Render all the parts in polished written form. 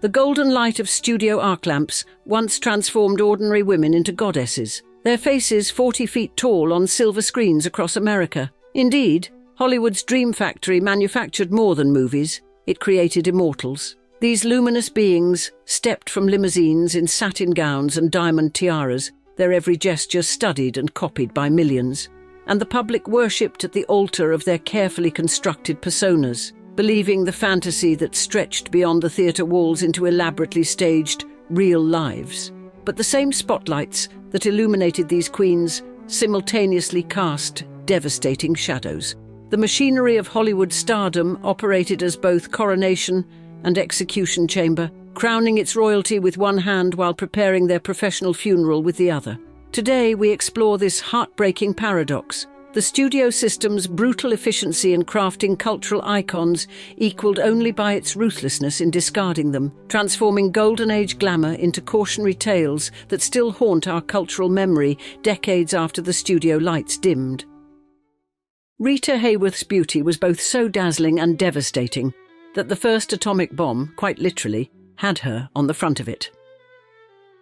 The golden light of studio arc lamps once transformed ordinary women into goddesses, their faces 40 feet tall on silver screens across America. Indeed, Hollywood's Dream Factory manufactured more than movies. It created immortals. These luminous beings stepped from limousines in satin gowns and diamond tiaras, their every gesture studied and copied by millions. And the public worshipped at the altar of their carefully constructed personas, believing the fantasy that stretched beyond the theatre walls into elaborately staged, real lives. But the same spotlights that illuminated these queens simultaneously cast devastating shadows. The machinery of Hollywood stardom operated as both coronation and execution chamber, crowning its royalty with one hand while preparing their professional funeral with the other. Today we explore this heartbreaking paradox. The studio system's brutal efficiency in crafting cultural icons equaled only by its ruthlessness in discarding them, transforming Golden Age glamour into cautionary tales that still haunt our cultural memory decades after the studio lights dimmed. Rita Hayworth's beauty was both so dazzling and devastating that the first atomic bomb, quite literally, had her on the front of it.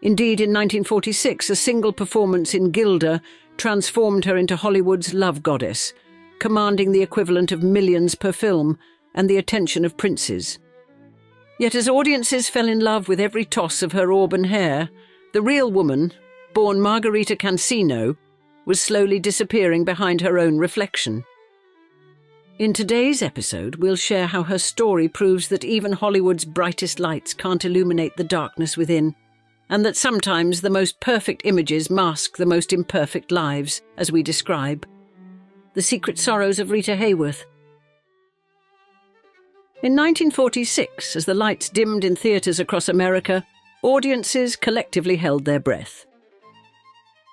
Indeed, in 1946, a single performance in Gilda transformed her into Hollywood's love goddess, commanding the equivalent of millions per film and the attention of princes. Yet as audiences fell in love with every toss of her auburn hair, the real woman, born Margarita Cancino, was slowly disappearing behind her own reflection. In today's episode, we'll share how her story proves that even Hollywood's brightest lights can't illuminate the darkness within, and that sometimes the most perfect images mask the most imperfect lives, as we describe. The Secret Sorrows of Rita Hayworth. In 1946, as the lights dimmed in theatres across America, audiences collectively held their breath.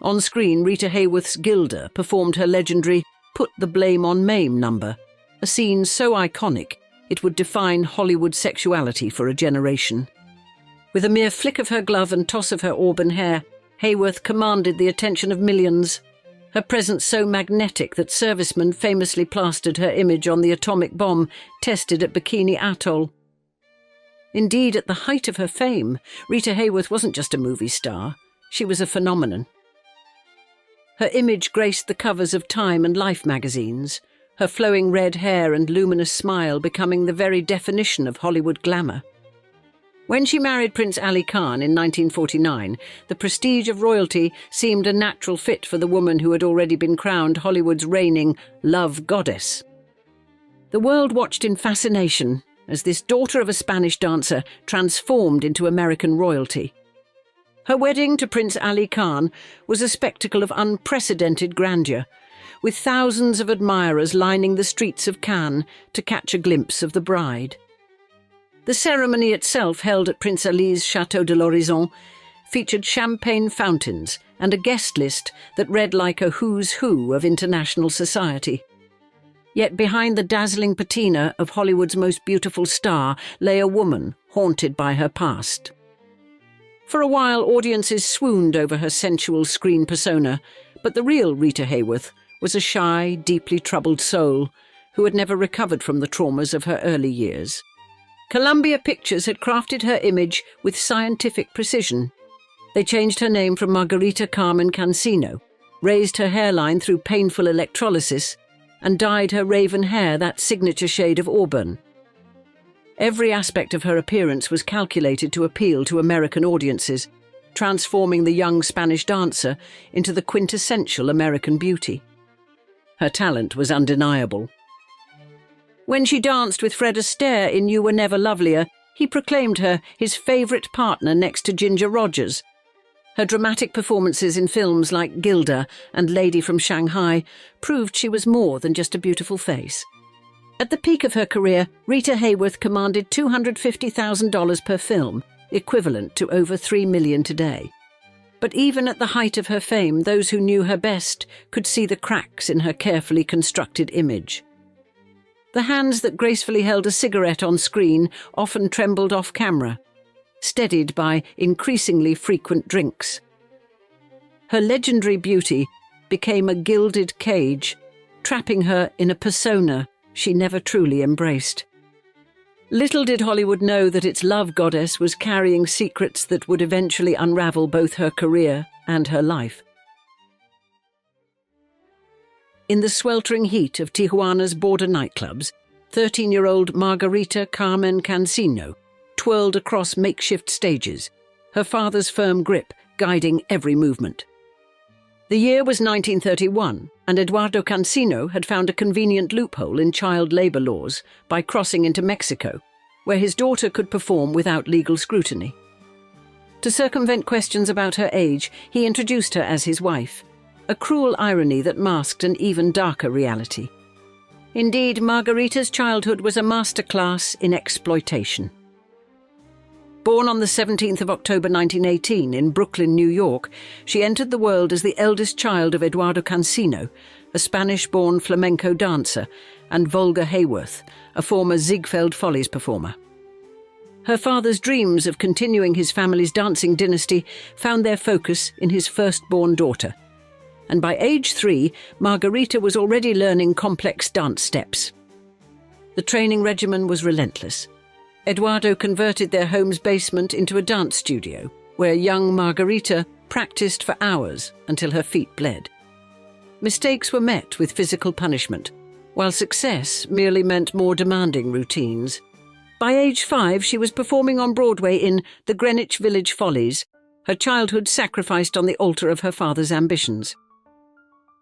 On screen, Rita Hayworth's Gilda performed her legendary Put the Blame on Mame number, a scene so iconic it would define Hollywood sexuality for a generation. With a mere flick of her glove and toss of her auburn hair, Hayworth commanded the attention of millions, her presence so magnetic that servicemen famously plastered her image on the atomic bomb tested at Bikini Atoll. Indeed, at the height of her fame, Rita Hayworth wasn't just a movie star, she was a phenomenon. Her image graced the covers of Time and Life magazines, her flowing red hair and luminous smile becoming the very definition of Hollywood glamour. When she married Prince Ali Khan in 1949, the prestige of royalty seemed a natural fit for the woman who had already been crowned Hollywood's reigning love goddess. The world watched in fascination as this daughter of a Spanish dancer transformed into American royalty. Her wedding to Prince Ali Khan was a spectacle of unprecedented grandeur, with thousands of admirers lining the streets of Cannes to catch a glimpse of the bride. The ceremony itself, held at Prince Ali's Château de l'Horizon, featured champagne fountains and a guest list that read like a who's who of international society. Yet behind the dazzling patina of Hollywood's most beautiful star lay a woman haunted by her past. For a while, audiences swooned over her sensual screen persona, but the real Rita Hayworth was a shy, deeply troubled soul who had never recovered from the traumas of her early years. Columbia Pictures had crafted her image with scientific precision. They changed her name from Margarita Carmen Cancino, raised her hairline through painful electrolysis, and dyed her raven hair that signature shade of auburn. Every aspect of her appearance was calculated to appeal to American audiences, transforming the young Spanish dancer into the quintessential American beauty. Her talent was undeniable. When she danced with Fred Astaire in You Were Never Lovelier, he proclaimed her his favourite partner next to Ginger Rogers. Her dramatic performances in films like Gilda and Lady from Shanghai proved she was more than just a beautiful face. At the peak of her career, Rita Hayworth commanded $250,000 per film, equivalent to over $3 million today. But even at the height of her fame, those who knew her best could see the cracks in her carefully constructed image. The hands that gracefully held a cigarette on screen often trembled off camera, steadied by increasingly frequent drinks. Her legendary beauty became a gilded cage, trapping her in a persona she never truly embraced. Little did Hollywood know that its love goddess was carrying secrets that would eventually unravel both her career and her life. In the sweltering heat of Tijuana's border nightclubs, 13-year-old Margarita Carmen Cancino twirled across makeshift stages, her father's firm grip guiding every movement. The year was 1931, and Eduardo Cancino had found a convenient loophole in child labor laws by crossing into Mexico, where his daughter could perform without legal scrutiny. To circumvent questions about her age, he introduced her as his wife, a cruel irony that masked an even darker reality. Indeed, Margarita's childhood was a masterclass in exploitation. Born on the 17th of October 1918 in Brooklyn, New York, she entered the world as the eldest child of Eduardo Cancino, a Spanish-born flamenco dancer, and Volga Hayworth, a former Ziegfeld Follies performer. Her father's dreams of continuing his family's dancing dynasty found their focus in his firstborn daughter. And by age 3, Margarita was already learning complex dance steps. The training regimen was relentless. Eduardo converted their home's basement into a dance studio, where young Margarita practiced for hours until her feet bled. Mistakes were met with physical punishment, while success merely meant more demanding routines. By age 5, she was performing on Broadway in The Greenwich Village Follies, her childhood sacrificed on the altar of her father's ambitions.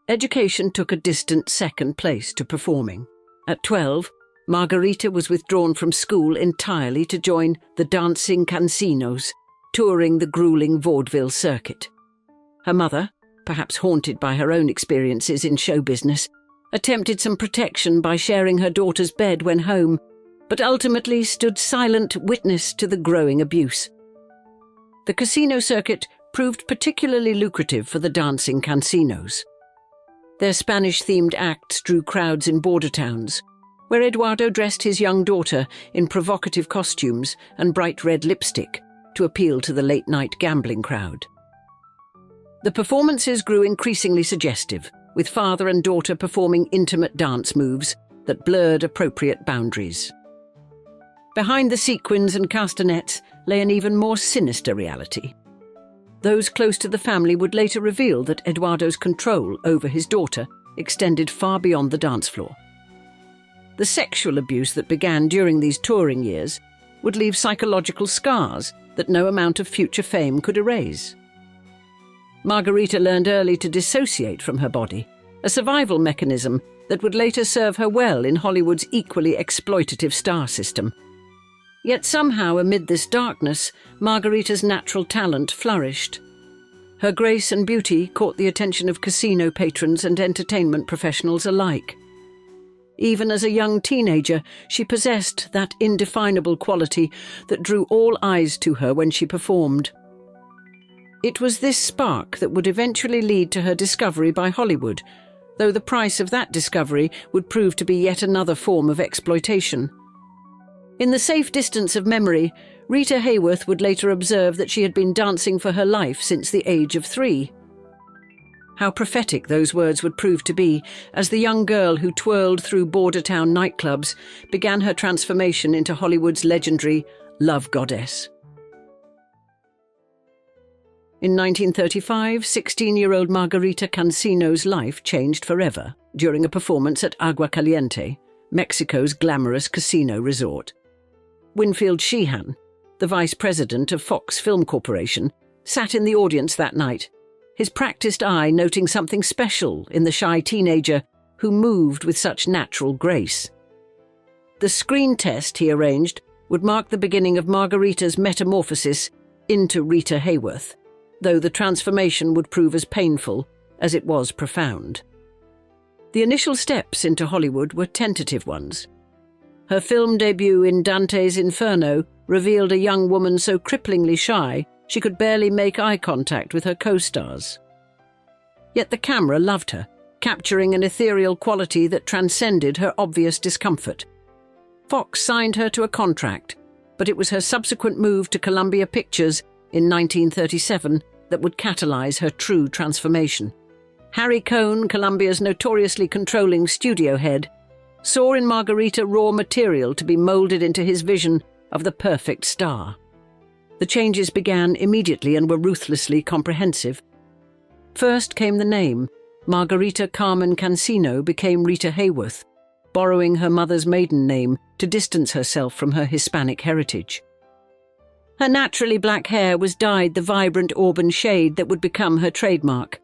Education took a distant second place to performing. At 12, Margarita was withdrawn from school entirely to join the Dancing Cancinos, touring the grueling vaudeville circuit. Her mother, perhaps haunted by her own experiences in show business, attempted some protection by sharing her daughter's bed when home, but ultimately stood silent witness to the growing abuse. The casino circuit proved particularly lucrative for the Dancing Cancinos. Their Spanish-themed acts drew crowds in border towns, where Eduardo dressed his young daughter in provocative costumes and bright red lipstick to appeal to the late-night gambling crowd. The performances grew increasingly suggestive, with father and daughter performing intimate dance moves that blurred appropriate boundaries. Behind the sequins and castanets lay an even more sinister reality. Those close to the family would later reveal that Eduardo's control over his daughter extended far beyond the dance floor. The sexual abuse that began during these touring years would leave psychological scars that no amount of future fame could erase. Margarita learned early to dissociate from her body, a survival mechanism that would later serve her well in Hollywood's equally exploitative star system. Yet somehow amid this darkness, Margarita's natural talent flourished. Her grace and beauty caught the attention of casino patrons and entertainment professionals alike. Even as a young teenager, she possessed that indefinable quality that drew all eyes to her when she performed. It was this spark that would eventually lead to her discovery by Hollywood, though the price of that discovery would prove to be yet another form of exploitation. In the safe distance of memory, Rita Hayworth would later observe that she had been dancing for her life since the age of 3. How prophetic those words would prove to be as the young girl who twirled through border town nightclubs began her transformation into Hollywood's legendary love goddess. In 1935, 16-year-old Margarita Cancino's life changed forever during a performance at Agua Caliente, Mexico's glamorous casino resort. Winfield Sheehan, the vice president of Fox Film Corporation, sat in the audience that night, his practiced eye noting something special in the shy teenager who moved with such natural grace. The screen test he arranged would mark the beginning of Margarita's metamorphosis into Rita Hayworth, though the transformation would prove as painful as it was profound. The initial steps into Hollywood were tentative ones. Her film debut in Dante's Inferno revealed a young woman so cripplingly shy she could barely make eye contact with her co-stars. Yet the camera loved her, capturing an ethereal quality that transcended her obvious discomfort. Fox signed her to a contract, but it was her subsequent move to Columbia Pictures in 1937 that would catalyze her true transformation. Harry Cohn, Columbia's notoriously controlling studio head, saw in Margarita raw material to be moulded into his vision of the perfect star. The changes began immediately and were ruthlessly comprehensive. First came the name. Margarita Carmen Cancino became Rita Hayworth, borrowing her mother's maiden name to distance herself from her Hispanic heritage. Her naturally black hair was dyed the vibrant auburn shade that would become her trademark.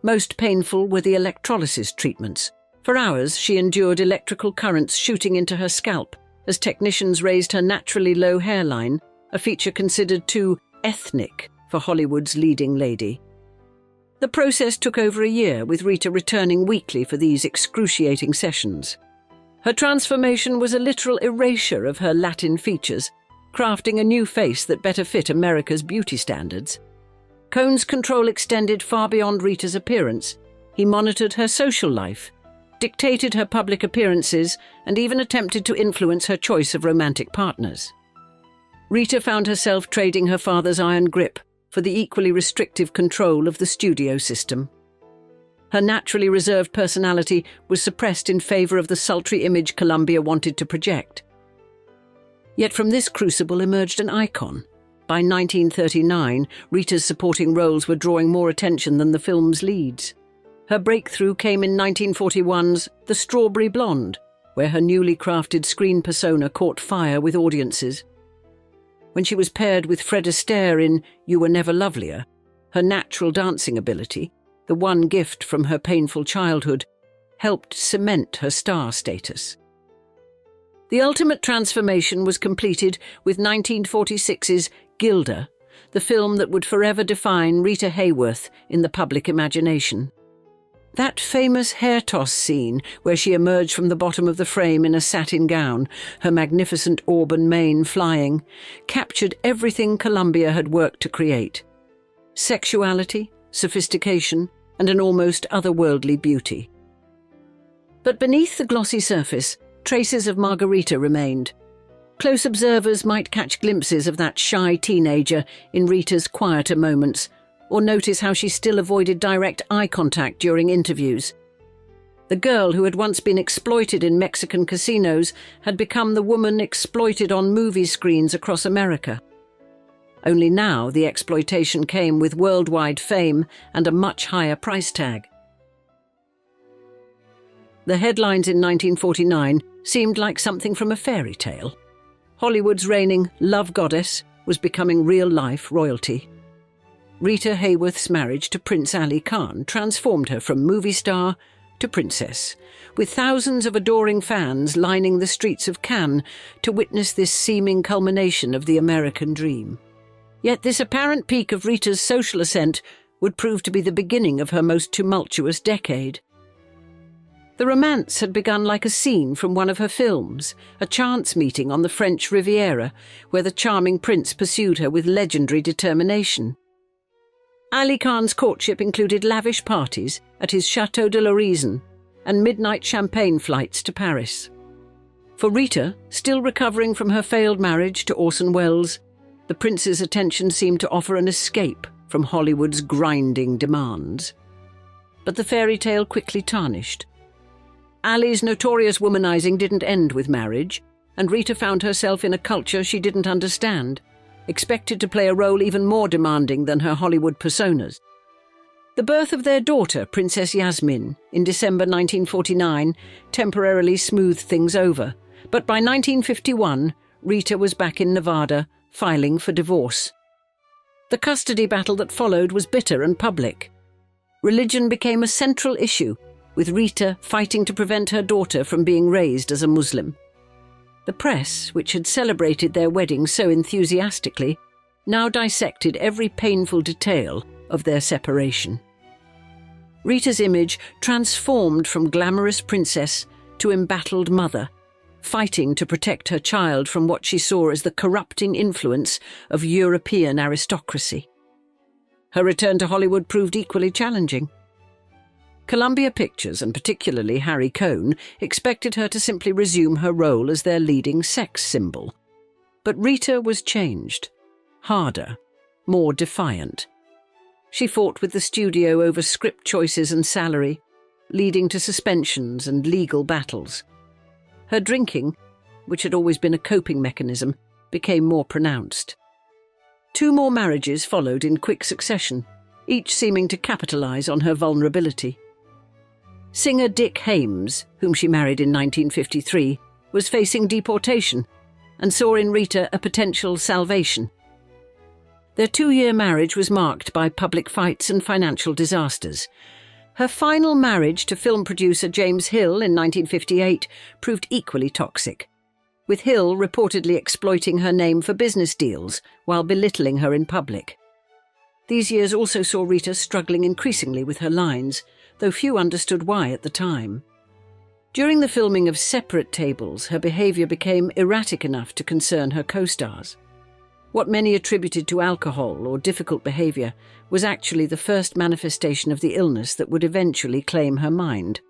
Most painful were the electrolysis treatments. For hours she endured electrical currents shooting into her scalp as technicians raised her naturally low hairline, a feature considered too ethnic for Hollywood's leading lady. The process took over a year, with Rita returning weekly for these excruciating sessions. Her transformation was a literal erasure of her Latin features, crafting a new face that better fit America's beauty standards. Cohn's control extended far beyond Rita's appearance. He monitored her social life, dictated her public appearances, and even attempted to influence her choice of romantic partners. Rita found herself trading her father's iron grip for the equally restrictive control of the studio system. Her naturally reserved personality was suppressed in favor of the sultry image Columbia wanted to project. Yet from this crucible emerged an icon. By 1939, Rita's supporting roles were drawing more attention than the film's leads. Her breakthrough came in 1941's The Strawberry Blonde, where her newly crafted screen persona caught fire with audiences. When she was paired with Fred Astaire in You Were Never Lovelier, her natural dancing ability, the one gift from her painful childhood, helped cement her star status. The ultimate transformation was completed with 1946's Gilda, the film that would forever define Rita Hayworth in the public imagination. That famous hair toss scene where she emerged from the bottom of the frame in a satin gown, her magnificent auburn mane flying, captured everything Columbia had worked to create: sexuality, sophistication, and an almost otherworldly beauty. But beneath the glossy surface, traces of Margarita remained. Close observers might catch glimpses of that shy teenager in Rita's quieter moments, or notice how she still avoided direct eye contact during interviews. The girl who had once been exploited in Mexican casinos had become the woman exploited on movie screens across America. Only now the exploitation came with worldwide fame and a much higher price tag. The headlines in 1949 seemed like something from a fairy tale. Hollywood's reigning love goddess was becoming real-life royalty. Rita Hayworth's marriage to Prince Ali Khan transformed her from movie star to princess, with thousands of adoring fans lining the streets of Cannes to witness this seeming culmination of the American dream. Yet this apparent peak of Rita's social ascent would prove to be the beginning of her most tumultuous decade. The romance had begun like a scene from one of her films, a chance meeting on the French Riviera, where the charming prince pursued her with legendary determination. Ali Khan's courtship included lavish parties at his Château de l'Horizon and midnight champagne flights to Paris. For Rita, still recovering from her failed marriage to Orson Welles, the prince's attention seemed to offer an escape from Hollywood's grinding demands. But the fairy tale quickly tarnished. Ali's notorious womanizing didn't end with marriage, and Rita found herself in a culture she didn't understand, expected to play a role even more demanding than her Hollywood personas. The birth of their daughter, Princess Yasmin, in December 1949, temporarily smoothed things over, but by 1951, Rita was back in Nevada, filing for divorce. The custody battle that followed was bitter and public. Religion became a central issue, with Rita fighting to prevent her daughter from being raised as a Muslim. The press, which had celebrated their wedding so enthusiastically, now dissected every painful detail of their separation. Rita's image transformed from glamorous princess to embattled mother, fighting to protect her child from what she saw as the corrupting influence of European aristocracy. Her return to Hollywood proved equally challenging. Columbia Pictures, and particularly Harry Cohn, expected her to simply resume her role as their leading sex symbol. But Rita was changed, harder, more defiant. She fought with the studio over script choices and salary, leading to suspensions and legal battles. Her drinking, which had always been a coping mechanism, became more pronounced. 2 more marriages followed in quick succession, each seeming to capitalise on her vulnerability. Singer Dick Hames, whom she married in 1953, was facing deportation and saw in Rita a potential salvation. Their 2-year marriage was marked by public fights and financial disasters. Her final marriage to film producer James Hill in 1958 proved equally toxic, with Hill reportedly exploiting her name for business deals while belittling her in public. These years also saw Rita struggling increasingly with her lines, though few understood why at the time. During the filming of Separate Tables, her behaviour became erratic enough to concern her co-stars. What many attributed to alcohol or difficult behaviour was actually the first manifestation of the illness that would eventually claim her mind,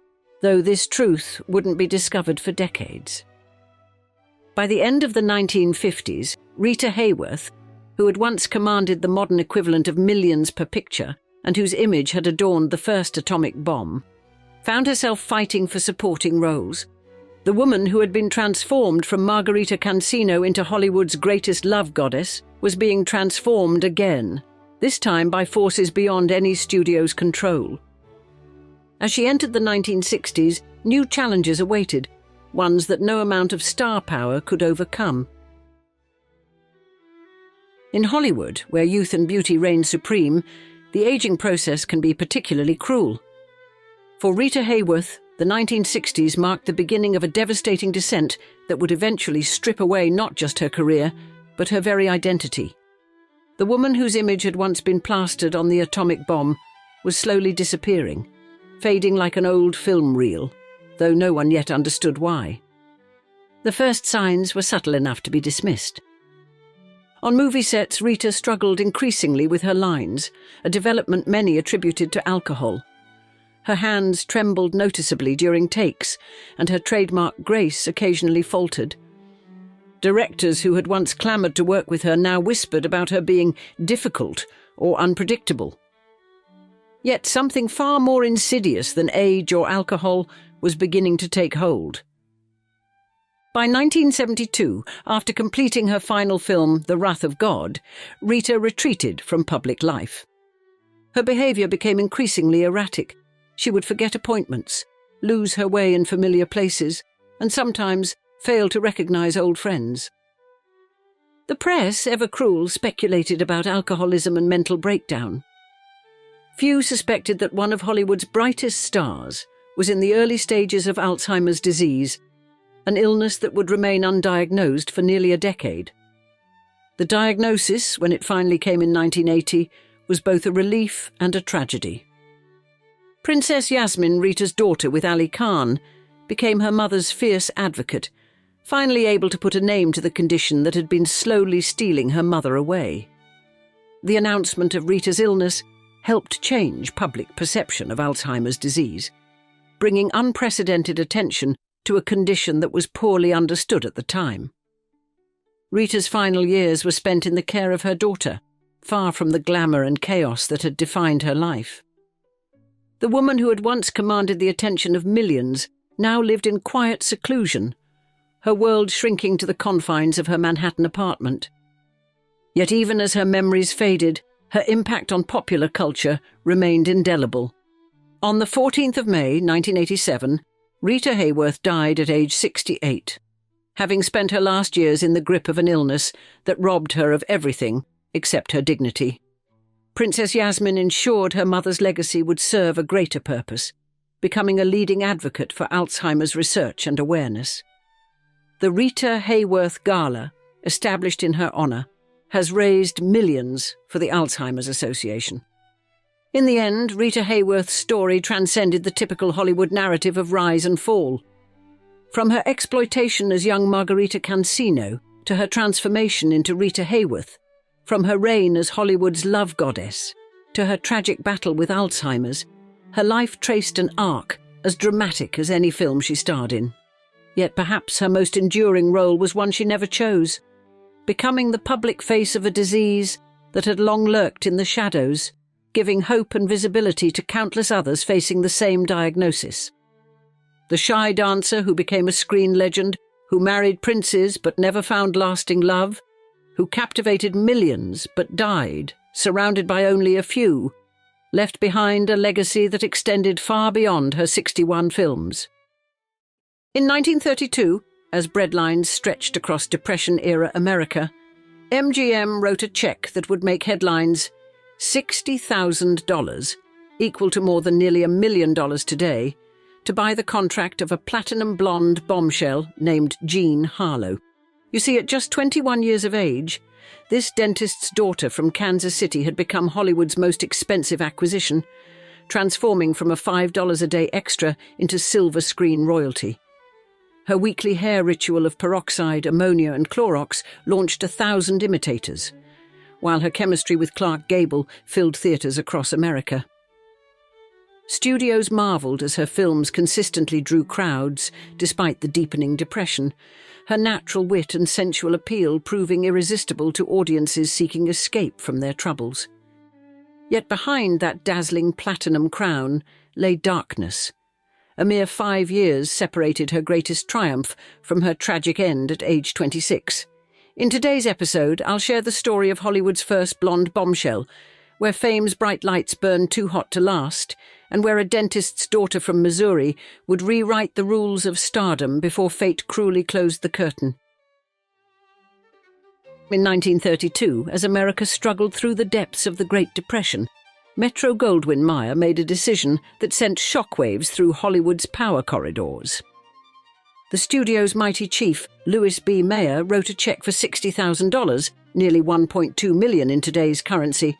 though this truth wouldn't be discovered for decades. By the end of the 1950s, Rita Hayworth, who had once commanded the modern equivalent of millions per picture and whose image had adorned the first atomic bomb, found herself fighting for supporting roles. The woman who had been transformed from Margarita Cancino into Hollywood's greatest love goddess was being transformed again, this time by forces beyond any studio's control. As she entered the 1960s, new challenges awaited, ones that no amount of star power could overcome. In Hollywood, where youth and beauty reign supreme, the aging process can be particularly cruel. For Rita Hayworth, the 1960s marked the beginning of a devastating descent that would eventually strip away not just her career, but her very identity. The woman whose image had once been plastered on the atomic bomb was slowly disappearing, fading like an old film reel, though no one yet understood why. The first signs were subtle enough to be dismissed. On movie sets, Rita struggled increasingly with her lines, a development many attributed to alcohol. Her hands trembled noticeably during takes, and her trademark grace occasionally faltered. Directors who had once clamoured to work with her now whispered about her being difficult or unpredictable. Yet something far more insidious than age or alcohol was beginning to take hold. By 1972, after completing her final film, The Wrath of God, Rita retreated from public life. Her behaviour became increasingly erratic. She would forget appointments, lose her way in familiar places, and sometimes fail to recognise old friends. The press, ever cruel, speculated about alcoholism and mental breakdown. Few suspected that one of Hollywood's brightest stars was in the early stages of Alzheimer's disease, an illness that would remain undiagnosed for nearly a decade. The diagnosis, when it finally came in 1980, was both a relief and a tragedy. Princess Yasmin, Rita's daughter with Ali Khan, became her mother's fierce advocate, finally able to put a name to the condition that had been slowly stealing her mother away. The announcement of Rita's illness helped change public perception of Alzheimer's disease, bringing unprecedented attention to a condition that was poorly understood at the time. Rita's final years were spent in the care of her daughter, far from the glamour and chaos that had defined her life. The woman who had once commanded the attention of millions now lived in quiet seclusion, her world shrinking to the confines of her Manhattan apartment. Yet even as her memories faded, her impact on popular culture remained indelible. On the 14th of May, 1987, Rita Hayworth died at age 68, having spent her last years in the grip of an illness that robbed her of everything except her dignity. Princess Yasmin ensured her mother's legacy would serve a greater purpose, becoming a leading advocate for Alzheimer's research and awareness. The Rita Hayworth Gala, established in her honour, has raised millions for the Alzheimer's Association. In the end, Rita Hayworth's story transcended the typical Hollywood narrative of rise and fall. From her exploitation as young Margarita Cancino to her transformation into Rita Hayworth, from her reign as Hollywood's love goddess to her tragic battle with Alzheimer's, her life traced an arc as dramatic as any film she starred in. Yet perhaps her most enduring role was one she never chose, becoming the public face of a disease that had long lurked in the shadows, giving hope and visibility to countless others facing the same diagnosis. The shy dancer who became a screen legend, who married princes but never found lasting love, who captivated millions but died, surrounded by only a few, left behind a legacy that extended far beyond her 61 films. In 1932, as breadlines stretched across Depression-era America, MGM wrote a check that would make headlines $60,000, equal to more than nearly $1 million today, to buy the contract of a platinum blonde bombshell named Jean Harlow. You see, at just 21 years of age, this dentist's daughter from Kansas City had become Hollywood's most expensive acquisition, transforming from a $5 a day extra into silver screen royalty. Her weekly hair ritual of peroxide, ammonia and Clorox launched 1,000 imitators, while her chemistry with Clark Gable filled theaters across America. Studios marveled as her films consistently drew crowds despite the deepening depression, her natural wit and sensual appeal proving irresistible to audiences seeking escape from their troubles. Yet behind that dazzling platinum crown lay darkness. A mere 5 years separated her greatest triumph from her tragic end at age 26. In today's episode, I'll share the story of Hollywood's first blonde bombshell, where fame's bright lights burned too hot to last, and where a dentist's daughter from Missouri would rewrite the rules of stardom before fate cruelly closed the curtain. In 1932, as America struggled through the depths of the Great Depression, Metro-Goldwyn-Mayer made a decision that sent shockwaves through Hollywood's power corridors. The studio's mighty chief, Louis B. Mayer, wrote a check for $60,000, nearly $1.2 million in today's currency,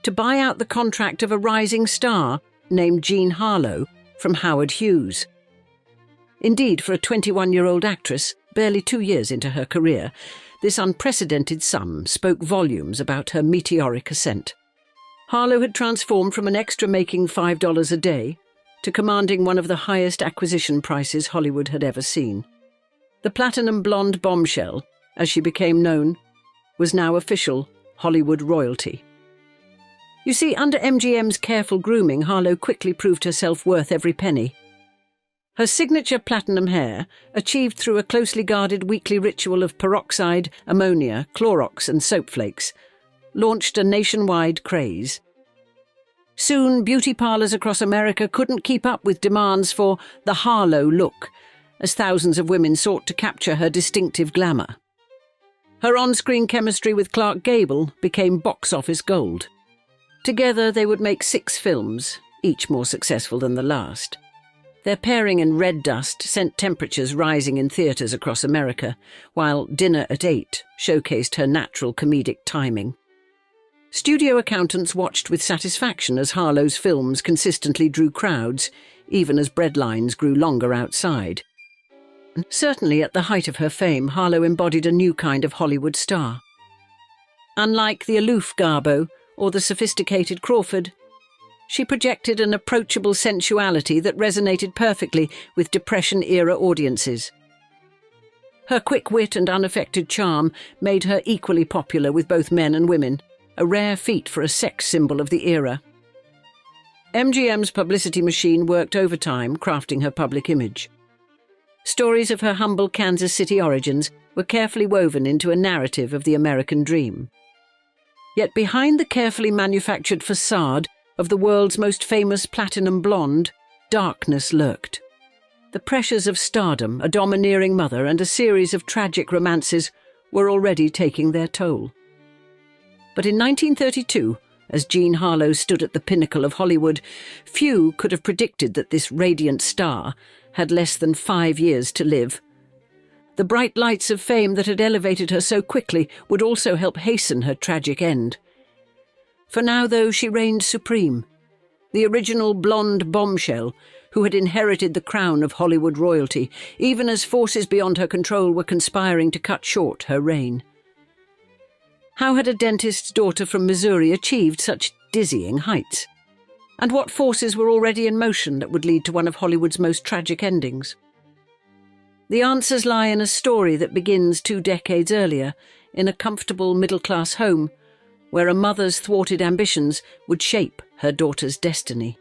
to buy out the contract of a rising star named Jean Harlow from Howard Hughes. Indeed, for a 21-year-old actress, barely 2 years into her career, this unprecedented sum spoke volumes about her meteoric ascent. Harlow had transformed from an extra-making $5 a day to commanding one of the highest acquisition prices Hollywood had ever seen. The platinum blonde bombshell, as she became known, was now official Hollywood royalty. You see, under MGM's careful grooming, Harlow quickly proved herself worth every penny. Her signature platinum hair, achieved through a closely guarded weekly ritual of peroxide, ammonia, Clorox and soap flakes, launched a nationwide craze. Soon, beauty parlors across America couldn't keep up with demands for the Harlow look, as thousands of women sought to capture her distinctive glamour. Her on-screen chemistry with Clark Gable became box office gold. Together, they would make 6 films, each more successful than the last. Their pairing in red dust sent temperatures rising in theaters across America, while Dinner at 8 showcased her natural comedic timing. Studio accountants watched with satisfaction as Harlow's films consistently drew crowds, even as breadlines grew longer outside. Certainly at the height of her fame, Harlow embodied a new kind of Hollywood star. Unlike the aloof Garbo or the sophisticated Crawford, she projected an approachable sensuality that resonated perfectly with Depression-era audiences. Her quick wit and unaffected charm made her equally popular with both men and women, a rare feat for a sex symbol of the era. MGM's publicity machine worked overtime, crafting her public image. Stories of her humble Kansas City origins were carefully woven into a narrative of the American dream. Yet behind the carefully manufactured facade of the world's most famous platinum blonde, darkness lurked. The pressures of stardom, a domineering mother, and a series of tragic romances were already taking their toll. But in 1932, as Jean Harlow stood at the pinnacle of Hollywood, few could have predicted that this radiant star had less than 5 years to live. The bright lights of fame that had elevated her so quickly would also help hasten her tragic end. For now, though, she reigned supreme, the original blonde bombshell who had inherited the crown of Hollywood royalty, even as forces beyond her control were conspiring to cut short her reign. How had a dentist's daughter from Missouri achieved such dizzying heights? And what forces were already in motion that would lead to one of Hollywood's most tragic endings? The answers lie in a story that begins 2 decades earlier, in a comfortable middle-class home, where a mother's thwarted ambitions would shape her daughter's destiny.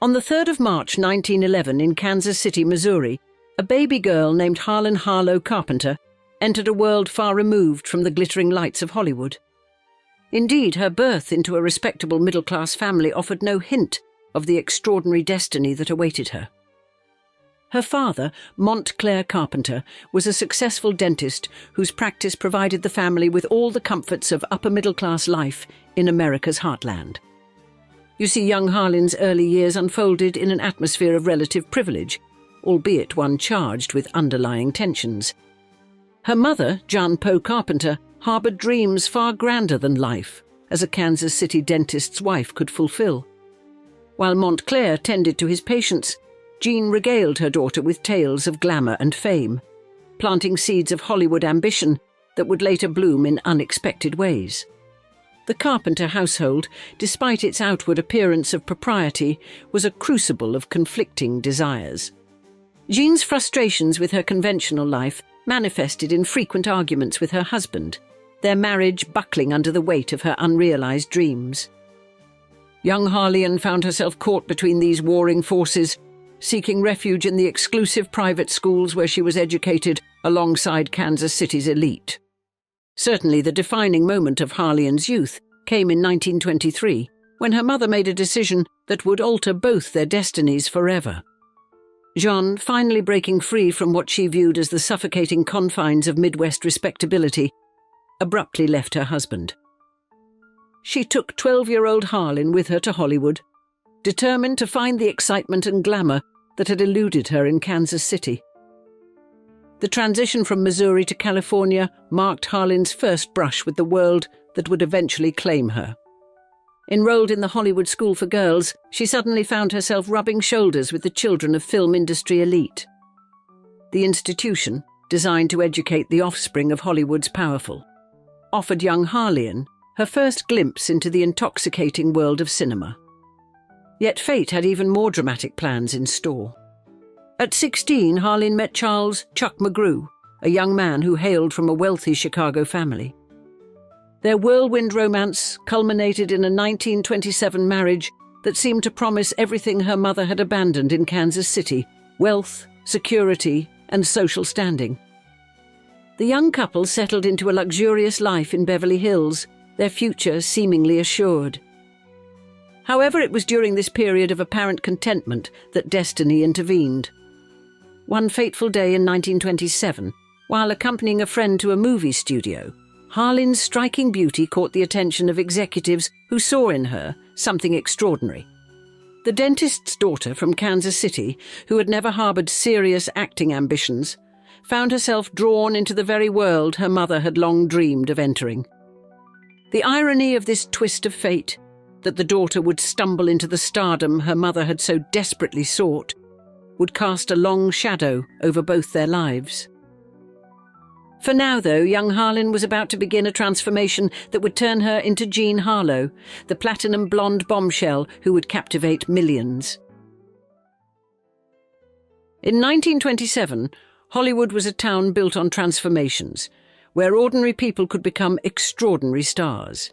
On the 3rd of March 1911 in Kansas City, Missouri, a baby girl named Harlow Carpenter entered a world far removed from the glittering lights of Hollywood. Indeed, her birth into a respectable middle-class family offered no hint of the extraordinary destiny that awaited her. Her father, Montclair Carpenter, was a successful dentist whose practice provided the family with all the comforts of upper-middle-class life in America's heartland. You see, young Harlin's early years unfolded in an atmosphere of relative privilege, albeit one charged with underlying tensions. Her mother, John Poe Carpenter, harboured dreams far grander than life, as a Kansas City dentist's wife could fulfill. While Montclair tended to his patients, Jean regaled her daughter with tales of glamour and fame, planting seeds of Hollywood ambition that would later bloom in unexpected ways. The Carpenter household, despite its outward appearance of propriety, was a crucible of conflicting desires. Jean's frustrations with her conventional life manifested in frequent arguments with her husband, their marriage buckling under the weight of her unrealized dreams. Young Harlian found herself caught between these warring forces, seeking refuge in the exclusive private schools where she was educated alongside Kansas City's elite. Certainly the defining moment of Harlian's youth came in 1923, when her mother made a decision that would alter both their destinies forever. Jean, finally breaking free from what she viewed as the suffocating confines of Midwest respectability, abruptly left her husband. She took 12-year-old Harlin with her to Hollywood, determined to find the excitement and glamour that had eluded her in Kansas City. The transition from Missouri to California marked Harlin's first brush with the world that would eventually claim her. Enrolled in the Hollywood School for Girls, she suddenly found herself rubbing shoulders with the children of film industry elite. The institution, designed to educate the offspring of Hollywood's powerful, offered young Harlian her first glimpse into the intoxicating world of cinema. Yet fate had even more dramatic plans in store. At 16, Harlin met Charles "Chuck" McGrew, a young man who hailed from a wealthy Chicago family. Their whirlwind romance culminated in a 1927 marriage that seemed to promise everything her mother had abandoned in Kansas City: wealth, security, and social standing. The young couple settled into a luxurious life in Beverly Hills, their future seemingly assured. However, it was during this period of apparent contentment that destiny intervened. One fateful day in 1927, while accompanying a friend to a movie studio, Harlin's striking beauty caught the attention of executives who saw in her something extraordinary. The dentist's daughter from Kansas City, who had never harboured serious acting ambitions, found herself drawn into the very world her mother had long dreamed of entering. The irony of this twist of fate, that the daughter would stumble into the stardom her mother had so desperately sought, would cast a long shadow over both their lives. For now, though, young Harlin was about to begin a transformation that would turn her into Jean Harlow, the platinum blonde bombshell who would captivate millions. In 1927, Hollywood was a town built on transformations, where ordinary people could become extraordinary stars.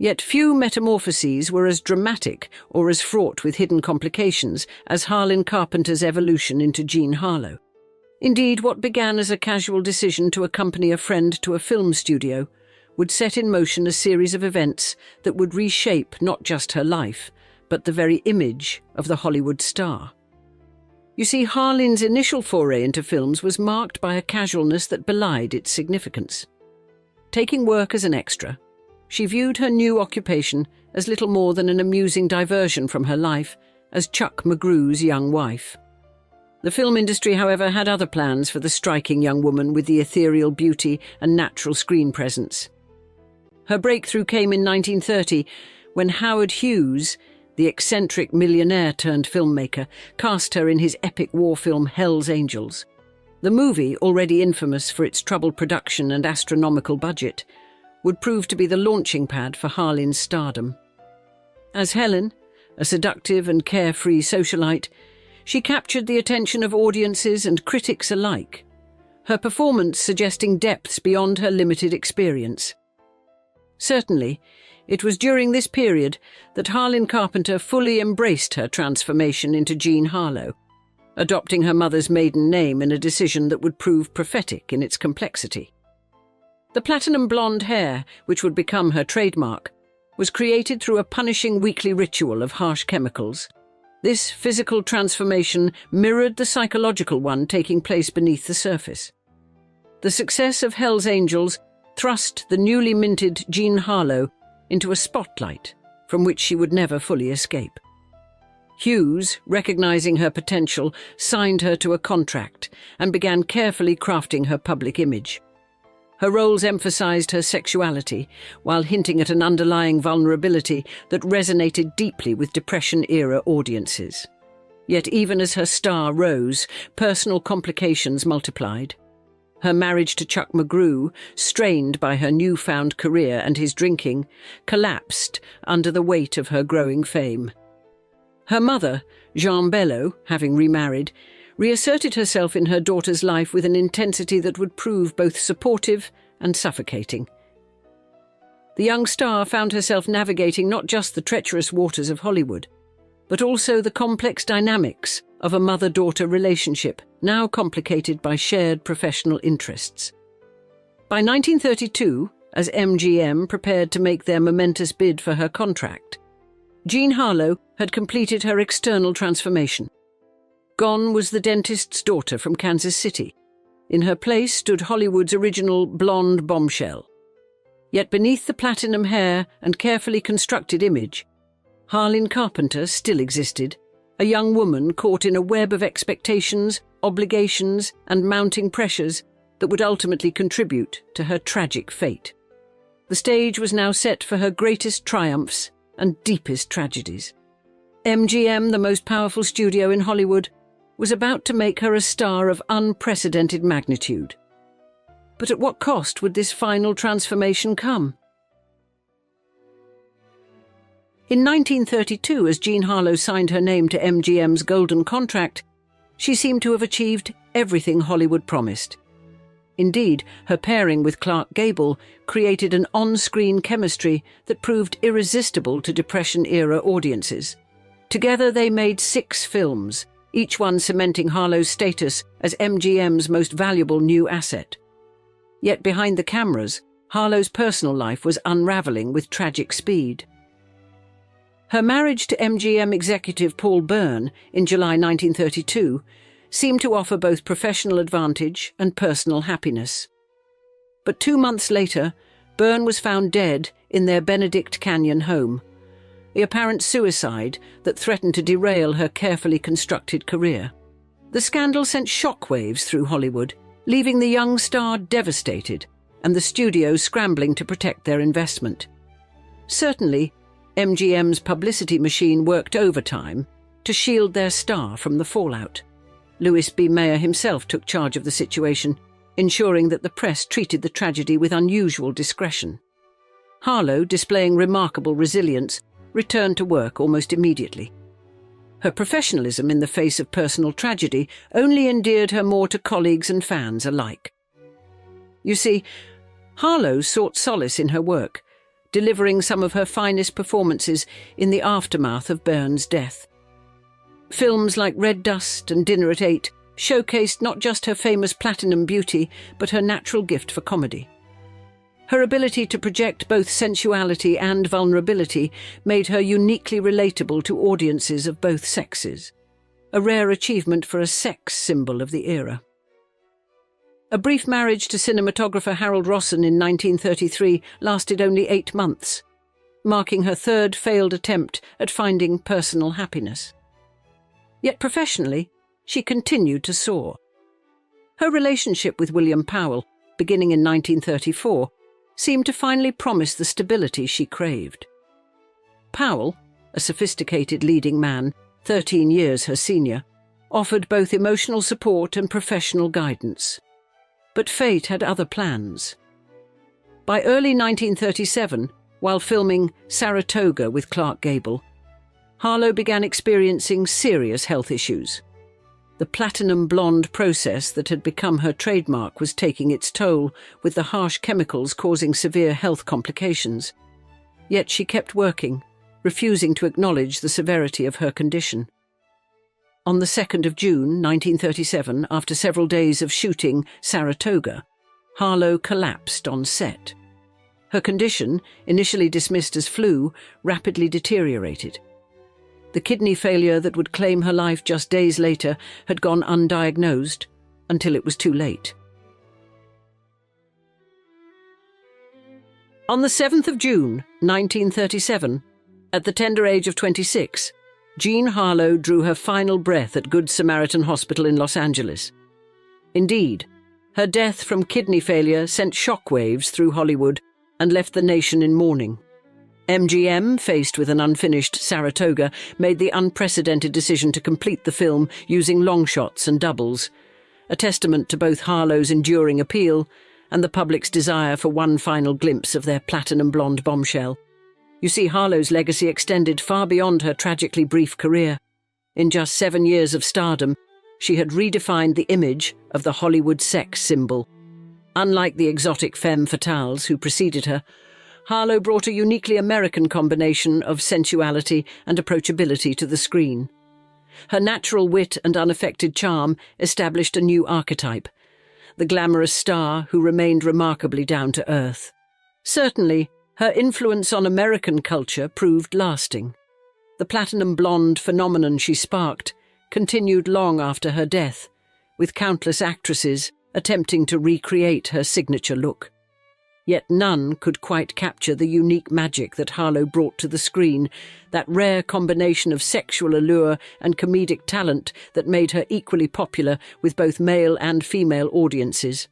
Yet few metamorphoses were as dramatic or as fraught with hidden complications as Harlin Carpenter's evolution into Jean Harlow. Indeed, what began as a casual decision to accompany a friend to a film studio would set in motion a series of events that would reshape not just her life, but the very image of the Hollywood star. You see, Harlin's initial foray into films was marked by a casualness that belied its significance. Taking work as an extra, she viewed her new occupation as little more than an amusing diversion from her life as Chuck McGrew's young wife. The film industry, however, had other plans for the striking young woman with the ethereal beauty and natural screen presence. Her breakthrough came in 1930 when Howard Hughes, the eccentric millionaire-turned-filmmaker, cast her in his epic war film Hell's Angels. The movie, already infamous for its troubled production and astronomical budget, would prove to be the launching pad for Harlin's stardom. As Helen, a seductive and carefree socialite, she captured the attention of audiences and critics alike, her performance suggesting depths beyond her limited experience. Certainly, It was during this period that Harlin Carpenter fully embraced her transformation into Jean Harlow, adopting her mother's maiden name in a decision that would prove prophetic in its complexity. The platinum blonde hair, which would become her trademark, was created through a punishing weekly ritual of harsh chemicals. This physical transformation mirrored the psychological one taking place beneath the surface. The success of Hell's Angels thrust the newly minted Jean Harlow into a spotlight from which she would never fully escape. Hughes, recognizing her potential, signed her to a contract and began carefully crafting her public image. Her roles emphasized her sexuality, while hinting at an underlying vulnerability that resonated deeply with Depression-era audiences. Yet even as her star rose, personal complications multiplied. Her marriage to Chuck McGrew, strained by her newfound career and his drinking, collapsed under the weight of her growing fame. Her mother, Jean Bello, having remarried, reasserted herself in her daughter's life with an intensity that would prove both supportive and suffocating. The young star found herself navigating not just the treacherous waters of Hollywood, but also the complex dynamics of a mother-daughter relationship, now complicated by shared professional interests. By 1932, as MGM prepared to make their momentous bid for her contract, Jean Harlow had completed her external transformation. Gone was the dentist's daughter from Kansas City. In her place stood Hollywood's original blonde bombshell. Yet beneath the platinum hair and carefully constructed image, Harlin Carpenter still existed, a young woman caught in a web of expectations, obligations, and mounting pressures that would ultimately contribute to her tragic fate. The stage was now set for her greatest triumphs and deepest tragedies. MGM, the most powerful studio in Hollywood, was about to make her a star of unprecedented magnitude. But at what cost would this final transformation come? In 1932, as Jean Harlow signed her name to MGM's golden contract, she seemed to have achieved everything Hollywood promised. Indeed, her pairing with Clark Gable created an on-screen chemistry that proved irresistible to Depression-era audiences. Together they made 6 films, each one cementing Harlow's status as MGM's most valuable new asset. Yet behind the cameras, Harlow's personal life was unraveling with tragic speed. Her marriage to MGM executive Paul Byrne in July 1932 seemed to offer both professional advantage and personal happiness. But 2 months later, Byrne was found dead in their Benedict Canyon home, the apparent suicide that threatened to derail her carefully constructed career. The scandal sent shockwaves through Hollywood, leaving the young star devastated and the studios scrambling to protect their investment. Certainly, MGM's publicity machine worked overtime to shield their star from the fallout. Louis B. Mayer himself took charge of the situation, ensuring that the press treated the tragedy with unusual discretion. Harlow, displaying remarkable resilience, returned to work almost immediately. Her professionalism in the face of personal tragedy only endeared her more to colleagues and fans alike. You see, Harlow sought solace in her work, delivering some of her finest performances in the aftermath of Byrne's death. Films like Red Dust and Dinner at 8 showcased not just her famous platinum beauty, but her natural gift for comedy. Her ability to project both sensuality and vulnerability made her uniquely relatable to audiences of both sexes, a rare achievement for a sex symbol of the era. A brief marriage to cinematographer Harold Rosson in 1933 lasted only 8 months, marking her 3rd failed attempt at finding personal happiness. Yet professionally, she continued to soar. Her relationship with William Powell, beginning in 1934, seemed to finally promise the stability she craved. Powell, a sophisticated leading man, 13 years her senior, offered both emotional support and professional guidance. But fate had other plans. By early 1937, while filming Saratoga with Clark Gable, Harlow began experiencing serious health issues. The platinum blonde process that had become her trademark was taking its toll, with the harsh chemicals causing severe health complications. Yet she kept working, refusing to acknowledge the severity of her condition. On the 2nd of June 1937, after several days of shooting Saratoga, Harlow collapsed on set. Her condition, initially dismissed as flu, rapidly deteriorated. The kidney failure that would claim her life just days later had gone undiagnosed until it was too late. On the 7th of June 1937, at the tender age of 26, Jean Harlow drew her final breath at Good Samaritan Hospital in Los Angeles. Indeed, her death from kidney failure sent shockwaves through Hollywood and left the nation in mourning. MGM, faced with an unfinished Saratoga, made the unprecedented decision to complete the film using long shots and doubles, a testament to both Harlow's enduring appeal and the public's desire for one final glimpse of their platinum blonde bombshell. You see, Harlow's legacy extended far beyond her tragically brief career. In just 7 years of stardom, she had redefined the image of the Hollywood sex symbol. Unlike the exotic femme fatales who preceded her, Harlow brought a uniquely American combination of sensuality and approachability to the screen. Her natural wit and unaffected charm established a new archetype, the glamorous star who remained remarkably down to earth. Certainly, her influence on American culture proved lasting. The platinum blonde phenomenon she sparked continued long after her death, with countless actresses attempting to recreate her signature look. Yet none could quite capture the unique magic that Harlow brought to the screen, that rare combination of sexual allure and comedic talent that made her equally popular with both male and female audiences.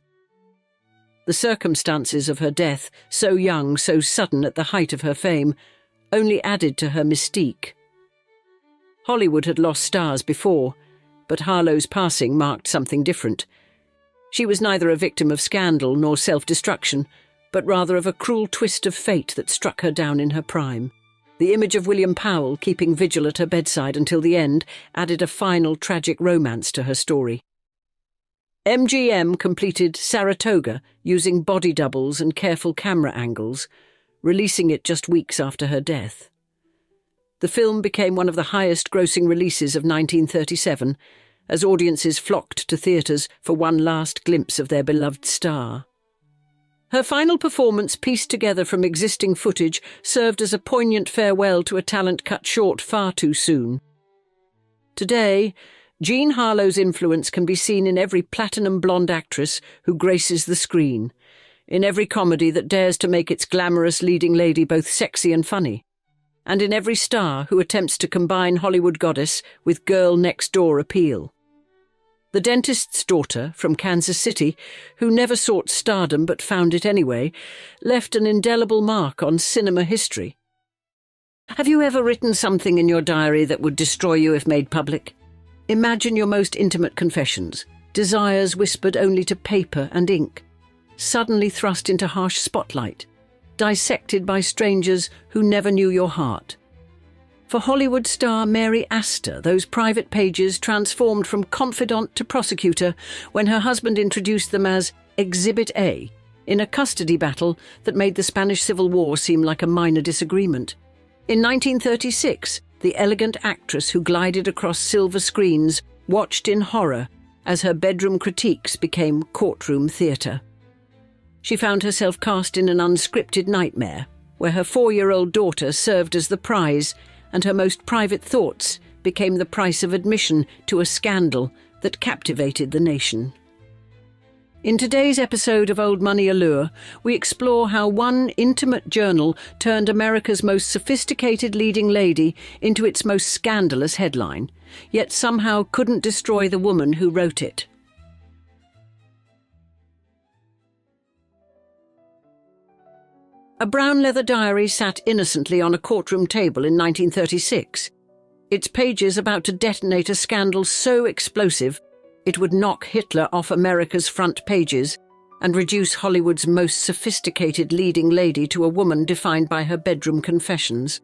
The circumstances of her death, so young, so sudden at the height of her fame, only added to her mystique. Hollywood had lost stars before, but Harlow's passing marked something different. She was neither a victim of scandal nor self-destruction, but rather of a cruel twist of fate that struck her down in her prime. The image of William Powell keeping vigil at her bedside until the end added a final tragic romance to her story. MGM completed Saratoga using body doubles and careful camera angles, releasing it just weeks after her death. The film became one of the highest-grossing releases of 1937, as audiences flocked to theatres for one last glimpse of their beloved star. Her final performance, pieced together from existing footage, served as a poignant farewell to a talent cut short far too soon. Today, Jean Harlow's influence can be seen in every platinum blonde actress who graces the screen, in every comedy that dares to make its glamorous leading lady both sexy and funny, and in every star who attempts to combine Hollywood goddess with girl-next-door appeal. The dentist's daughter from Kansas City, who never sought stardom but found it anyway, left an indelible mark on cinema history. Have you ever written something in your diary that would destroy you if made public? Imagine your most intimate confessions, desires whispered only to paper and ink, suddenly thrust into harsh spotlight, dissected by strangers who never knew your heart. For Hollywood star Mary Astor, those private pages transformed from confidant to prosecutor when her husband introduced them as Exhibit A in a custody battle that made the Spanish Civil War seem like a minor disagreement. In 1936, the elegant actress who glided across silver screens watched in horror as her bedroom critiques became courtroom theatre. She found herself cast in an unscripted nightmare, where her 4-year-old daughter served as the prize and her most private thoughts became the price of admission to a scandal that captivated the nation. In today's episode of Old Money Allure, we explore how one intimate journal turned America's most sophisticated leading lady into its most scandalous headline, yet somehow couldn't destroy the woman who wrote it. A brown leather diary sat innocently on a courtroom table in 1936, its pages about to detonate a scandal so explosive it would knock Hitler off America's front pages and reduce Hollywood's most sophisticated leading lady to a woman defined by her bedroom confessions.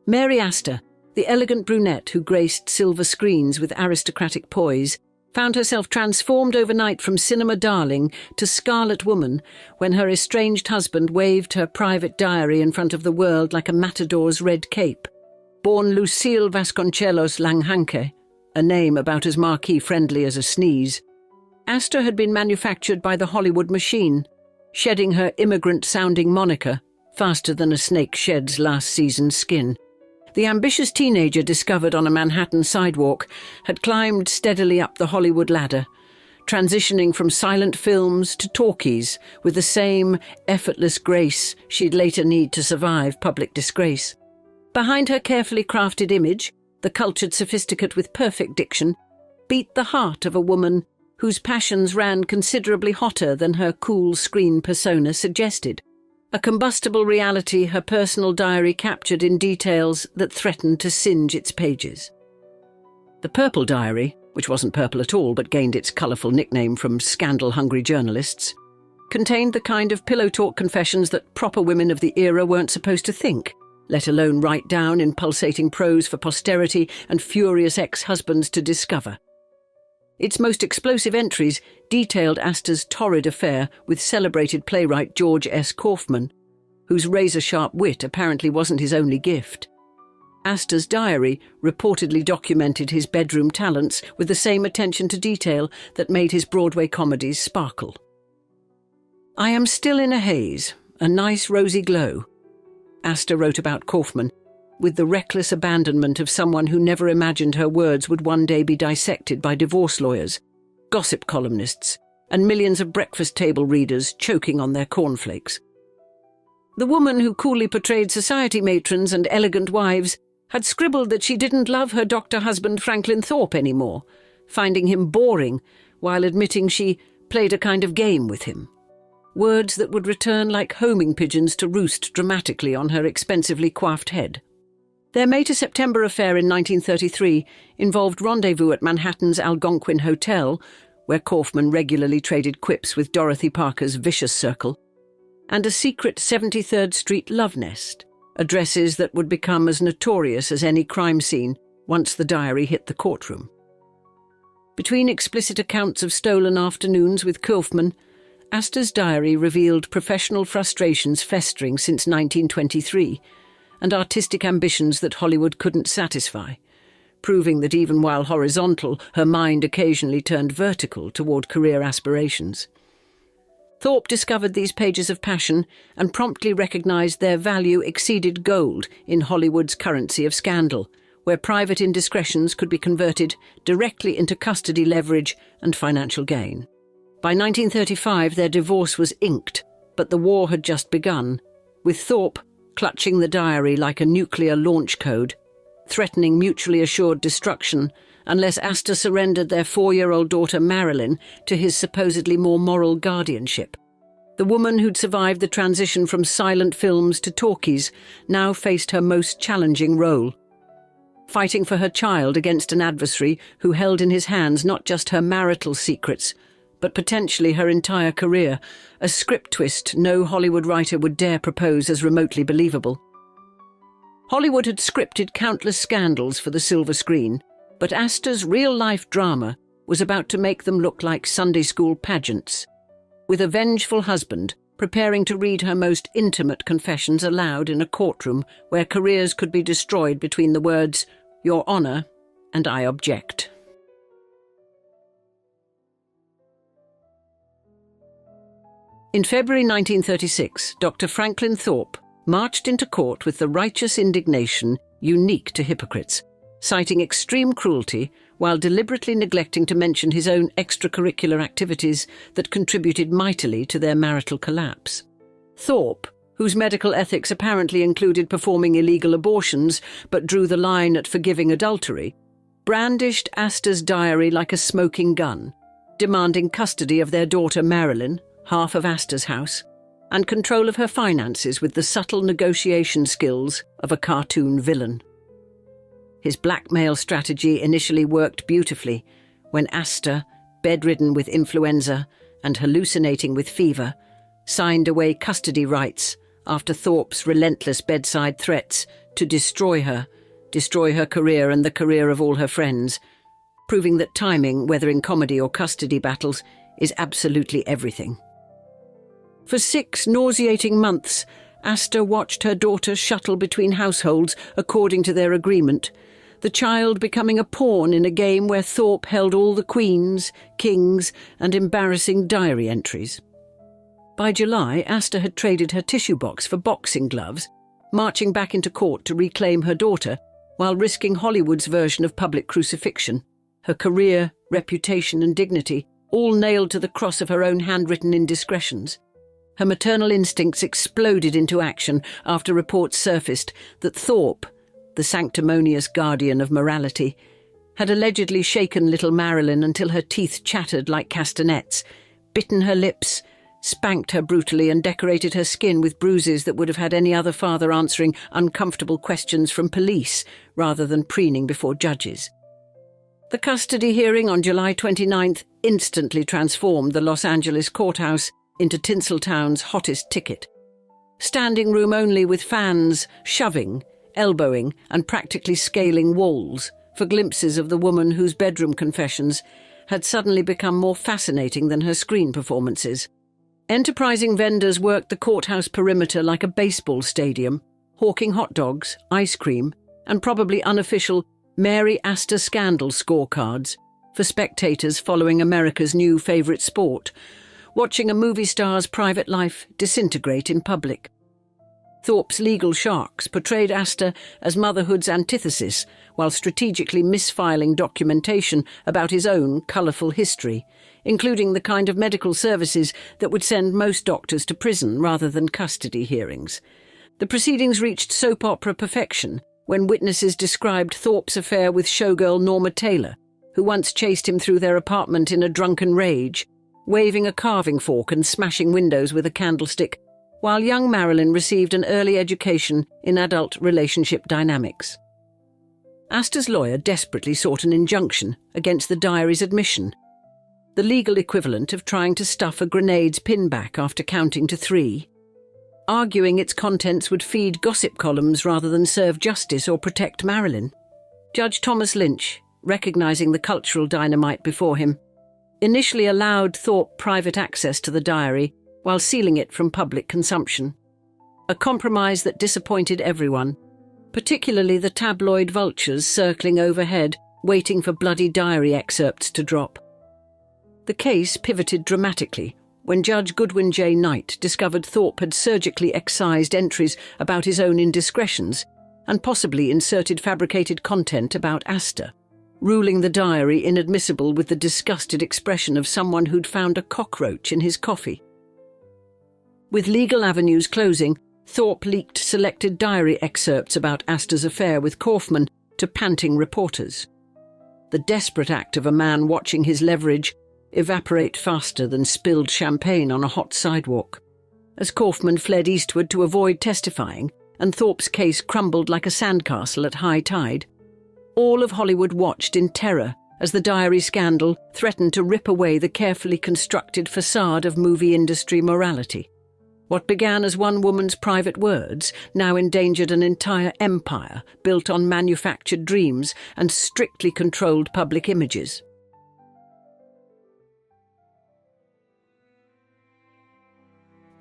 Mary Astor, the elegant brunette who graced silver screens with aristocratic poise, found herself transformed overnight from cinema darling to scarlet woman when her estranged husband waved her private diary in front of the world like a matador's red cape. Born Lucille Vasconcelos Langhanke, a name about as marquee-friendly as a sneeze, Astor had been manufactured by the Hollywood machine, shedding her immigrant-sounding moniker faster than a snake sheds last season's skin. The ambitious teenager discovered on a Manhattan sidewalk had climbed steadily up the Hollywood ladder, transitioning from silent films to talkies with the same effortless grace she'd later need to survive public disgrace. Behind her carefully crafted image, the cultured sophisticate with perfect diction beat the heart of a woman whose passions ran considerably hotter than her cool screen persona suggested. A combustible reality her personal diary captured in details that threatened to singe its pages. The Purple Diary, which wasn't purple at all but gained its colourful nickname from scandal-hungry journalists, contained the kind of pillow-talk confessions that proper women of the era weren't supposed to think, let alone write down in pulsating prose for posterity and furious ex-husbands to discover. Its most explosive entries detailed Astor's torrid affair with celebrated playwright George S. Kaufman, whose razor-sharp wit apparently wasn't his only gift. Astor's diary reportedly documented his bedroom talents with the same attention to detail that made his Broadway comedies sparkle. "I am still in a haze, a nice rosy glow," Astor wrote about Kaufman, with the reckless abandonment of someone who never imagined her words would one day be dissected by divorce lawyers, gossip columnists, and millions of breakfast table readers choking on their cornflakes. The woman who coolly portrayed society matrons and elegant wives had scribbled that she didn't love her doctor husband Franklin Thorpe anymore, finding him boring while admitting she played a kind of game with him. Words that would return like homing pigeons to roost dramatically on her expensively coiffed head. Their May to September affair in 1933 involved rendezvous at Manhattan's Algonquin Hotel, where Kaufman regularly traded quips with Dorothy Parker's vicious circle, and a secret 73rd Street love nest, addresses that would become as notorious as any crime scene once the diary hit the courtroom. Between explicit accounts of stolen afternoons with Kaufman, Astor's diary revealed professional frustrations festering since 1923, and artistic ambitions that Hollywood couldn't satisfy, proving that even while horizontal, her mind occasionally turned vertical toward career aspirations. Thorpe discovered these pages of passion and promptly recognized their value exceeded gold in Hollywood's currency of scandal, where private indiscretions could be converted directly into custody leverage and financial gain. By 1935, their divorce was inked, but the war had just begun, with Thorpe clutching the diary like a nuclear launch code, threatening mutually assured destruction unless Astor surrendered their 4-year-old daughter Marilyn to his supposedly more moral guardianship. The woman who'd survived the transition from silent films to talkies now faced her most challenging role, fighting for her child against an adversary who held in his hands not just her marital secrets, but potentially her entire career, a script twist no Hollywood writer would dare propose as remotely believable. Hollywood had scripted countless scandals for the silver screen, but Astor's real-life drama was about to make them look like Sunday school pageants, with a vengeful husband preparing to read her most intimate confessions aloud in a courtroom where careers could be destroyed between the words, "Your Honor," and "I object." In February 1936, Dr. Franklin Thorpe marched into court with the righteous indignation unique to hypocrites, citing extreme cruelty while deliberately neglecting to mention his own extracurricular activities that contributed mightily to their marital collapse. Thorpe, whose medical ethics apparently included performing illegal abortions but drew the line at forgiving adultery, brandished Astor's diary like a smoking gun, demanding custody of their daughter Marilyn, half of Astor's house, and control of her finances with the subtle negotiation skills of a cartoon villain. His blackmail strategy initially worked beautifully when Astor, bedridden with influenza and hallucinating with fever, signed away custody rights after Thorpe's relentless bedside threats to destroy her career and the career of all her friends, proving that timing, whether in comedy or custody battles, is absolutely everything. For 6 nauseating months, Astor watched her daughter shuttle between households according to their agreement, the child becoming a pawn in a game where Thorpe held all the queens, kings, and embarrassing diary entries. By July, Astor had traded her tissue box for boxing gloves, marching back into court to reclaim her daughter, while risking Hollywood's version of public crucifixion, her career, reputation, and dignity all nailed to the cross of her own handwritten indiscretions. Her maternal instincts exploded into action after reports surfaced that Thorpe, the sanctimonious guardian of morality, had allegedly shaken little Marilyn until her teeth chattered like castanets, bitten her lips, spanked her brutally, and decorated her skin with bruises that would have had any other father answering uncomfortable questions from police rather than preening before judges. The custody hearing on July 29th instantly transformed the Los Angeles courthouse into Tinseltown's hottest ticket. Standing room only, with fans shoving, elbowing, and practically scaling walls for glimpses of the woman whose bedroom confessions had suddenly become more fascinating than her screen performances. Enterprising vendors worked the courthouse perimeter like a baseball stadium, hawking hot dogs, ice cream, and probably unofficial Mary Astor scandal scorecards for spectators following America's new favourite sport, watching a movie star's private life disintegrate in public. Thorpe's legal sharks portrayed Astor as motherhood's antithesis while strategically misfiling documentation about his own colourful history, including the kind of medical services that would send most doctors to prison rather than custody hearings. The proceedings reached soap opera perfection when witnesses described Thorpe's affair with showgirl Norma Taylor, who once chased him through their apartment in a drunken rage, waving a carving fork and smashing windows with a candlestick, while young Marilyn received an early education in adult relationship dynamics. Astor's lawyer desperately sought an injunction against the diary's admission, the legal equivalent of trying to stuff a grenade's pinback after counting to 3, arguing its contents would feed gossip columns rather than serve justice or protect Marilyn. Judge Thomas Lynch, recognizing the cultural dynamite before him, initially allowed Thorpe private access to the diary while sealing it from public consumption, a compromise that disappointed everyone, particularly the tabloid vultures circling overhead, waiting for bloody diary excerpts to drop. The case pivoted dramatically when Judge Goodwin J. Knight discovered Thorpe had surgically excised entries about his own indiscretions and possibly inserted fabricated content about Astor, ruling the diary inadmissible with the disgusted expression of someone who'd found a cockroach in his coffee. With legal avenues closing, Thorpe leaked selected diary excerpts about Astor's affair with Kaufman to panting reporters. The desperate act of a man watching his leverage evaporate faster than spilled champagne on a hot sidewalk. As Kaufman fled eastward to avoid testifying, and Thorpe's case crumbled like a sandcastle at high tide, all of Hollywood watched in terror as the diary scandal threatened to rip away the carefully constructed facade of movie industry morality. What began as one woman's private words now endangered an entire empire built on manufactured dreams and strictly controlled public images.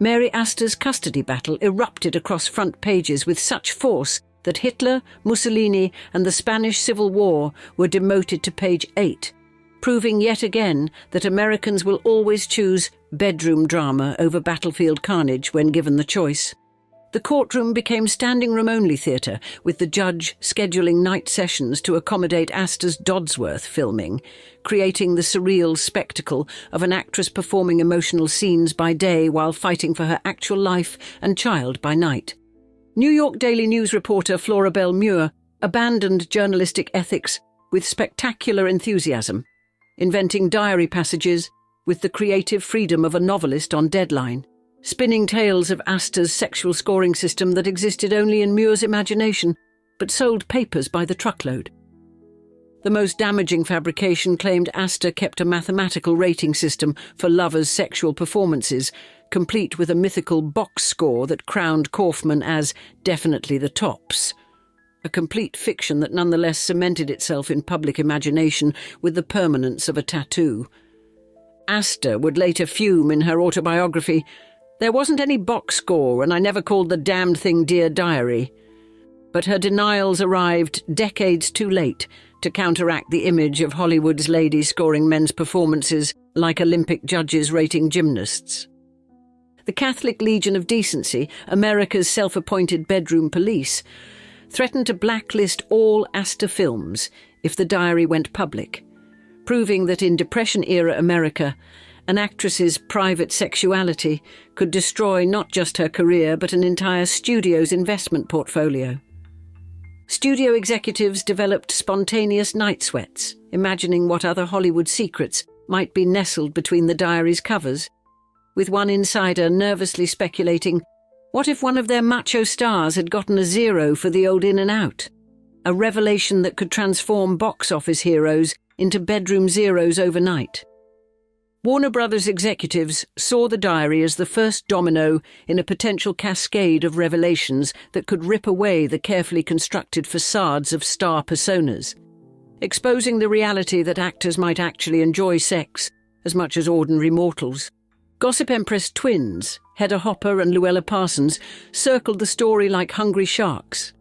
Mary Astor's custody battle erupted across front pages with such force that Hitler, Mussolini, and the Spanish Civil War were demoted to page 8, proving yet again that Americans will always choose bedroom drama over battlefield carnage when given the choice. The courtroom became standing-room-only theatre, with the judge scheduling night sessions to accommodate Astor's Dodsworth filming, creating the surreal spectacle of an actress performing emotional scenes by day while fighting for her actual life and child by night. New York Daily News reporter Flora Bell Muir abandoned journalistic ethics with spectacular enthusiasm, inventing diary passages with the creative freedom of a novelist on deadline, spinning tales of Astor's sexual scoring system that existed only in Muir's imagination, but sold papers by the truckload. The most damaging fabrication claimed Astor kept a mathematical rating system for lovers' sexual performances, complete with a mythical box score that crowned Kaufman as definitely the tops. a complete fiction that nonetheless cemented itself in public imagination with the permanence of a tattoo. Astor would later fume in her autobiography, "There wasn't any box score, and I never called the damned thing Dear Diary." But her denials arrived decades too late to counteract the image of Hollywood's ladies scoring men's performances like Olympic judges rating gymnasts. The Catholic Legion of Decency, America's self-appointed bedroom police, threatened to blacklist all Astor films if the diary went public, proving that in Depression-era America, an actress's private sexuality could destroy not just her career but an entire studio's investment portfolio. Studio executives developed spontaneous night sweats, imagining what other Hollywood secrets might be nestled between the diary's covers, with one insider nervously speculating, what if one of their macho stars had gotten a 0 for the old in and out? A revelation that could transform box office heroes into bedroom zeros overnight. Warner Brothers executives saw the diary as the first domino in a potential cascade of revelations that could rip away the carefully constructed facades of star personas, exposing the reality that actors might actually enjoy sex as much as ordinary mortals. Gossip Empress twins, Hedda Hopper and Luella Parsons, circled the story like hungry sharks,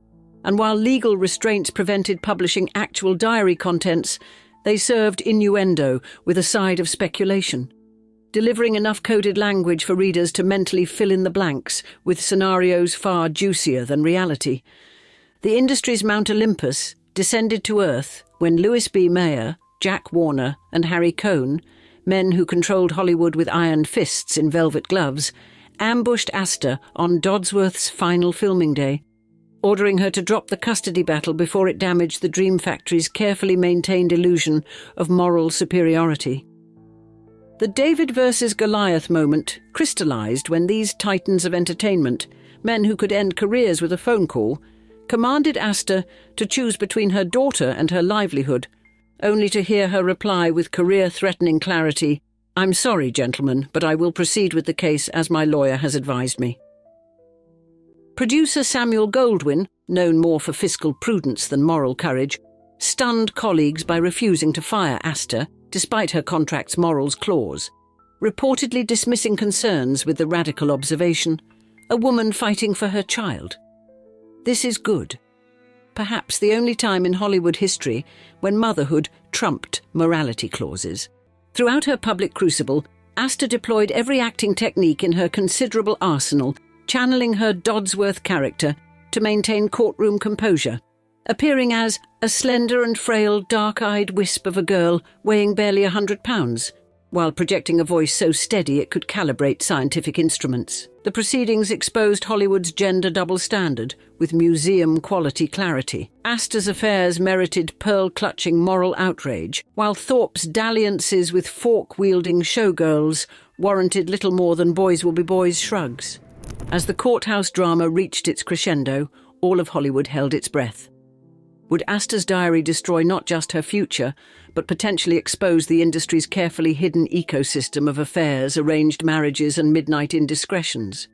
and while legal restraints prevented publishing actual diary contents, they served innuendo with a side of speculation, delivering enough coded language for readers to mentally fill in the blanks with scenarios far juicier than reality. The industry's Mount Olympus descended to earth when Louis B. Mayer, Jack Warner, and Harry Cohn, men who controlled Hollywood with iron fists in velvet gloves, ambushed Astor on Dodsworth's final filming day, ordering her to drop the custody battle before it damaged the Dream Factory's carefully maintained illusion of moral superiority. The David versus Goliath moment crystallized when these titans of entertainment, men who could end careers with a phone call, commanded Astor to choose between her daughter and her livelihood, only to hear her reply with career-threatening clarity, "I'm sorry, gentlemen, but I will proceed with the case as my lawyer has advised me." Producer Samuel Goldwyn, known more for fiscal prudence than moral courage, stunned colleagues by refusing to fire Astor, despite her contract's morals clause, reportedly dismissing concerns with the radical observation, "A woman fighting for her child." This is good. Perhaps the only time in Hollywood history when motherhood trumped morality clauses. Throughout her public crucible, Astor deployed every acting technique in her considerable arsenal, channeling her Dodsworth character to maintain courtroom composure, appearing as a slender and frail, dark-eyed wisp of a girl weighing barely 100 pounds, while projecting a voice so steady it could calibrate scientific instruments. The proceedings exposed Hollywood's gender double standard with museum-quality clarity. Astor's affairs merited pearl-clutching moral outrage, while Thorpe's dalliances with fork-wielding showgirls warranted little more than boys will be boys shrugs. As the courthouse drama reached its crescendo, all of Hollywood held its breath. Would Astor's diary destroy not just her future, but potentially expose the industry's carefully hidden ecosystem of affairs, arranged marriages, and midnight indiscretions?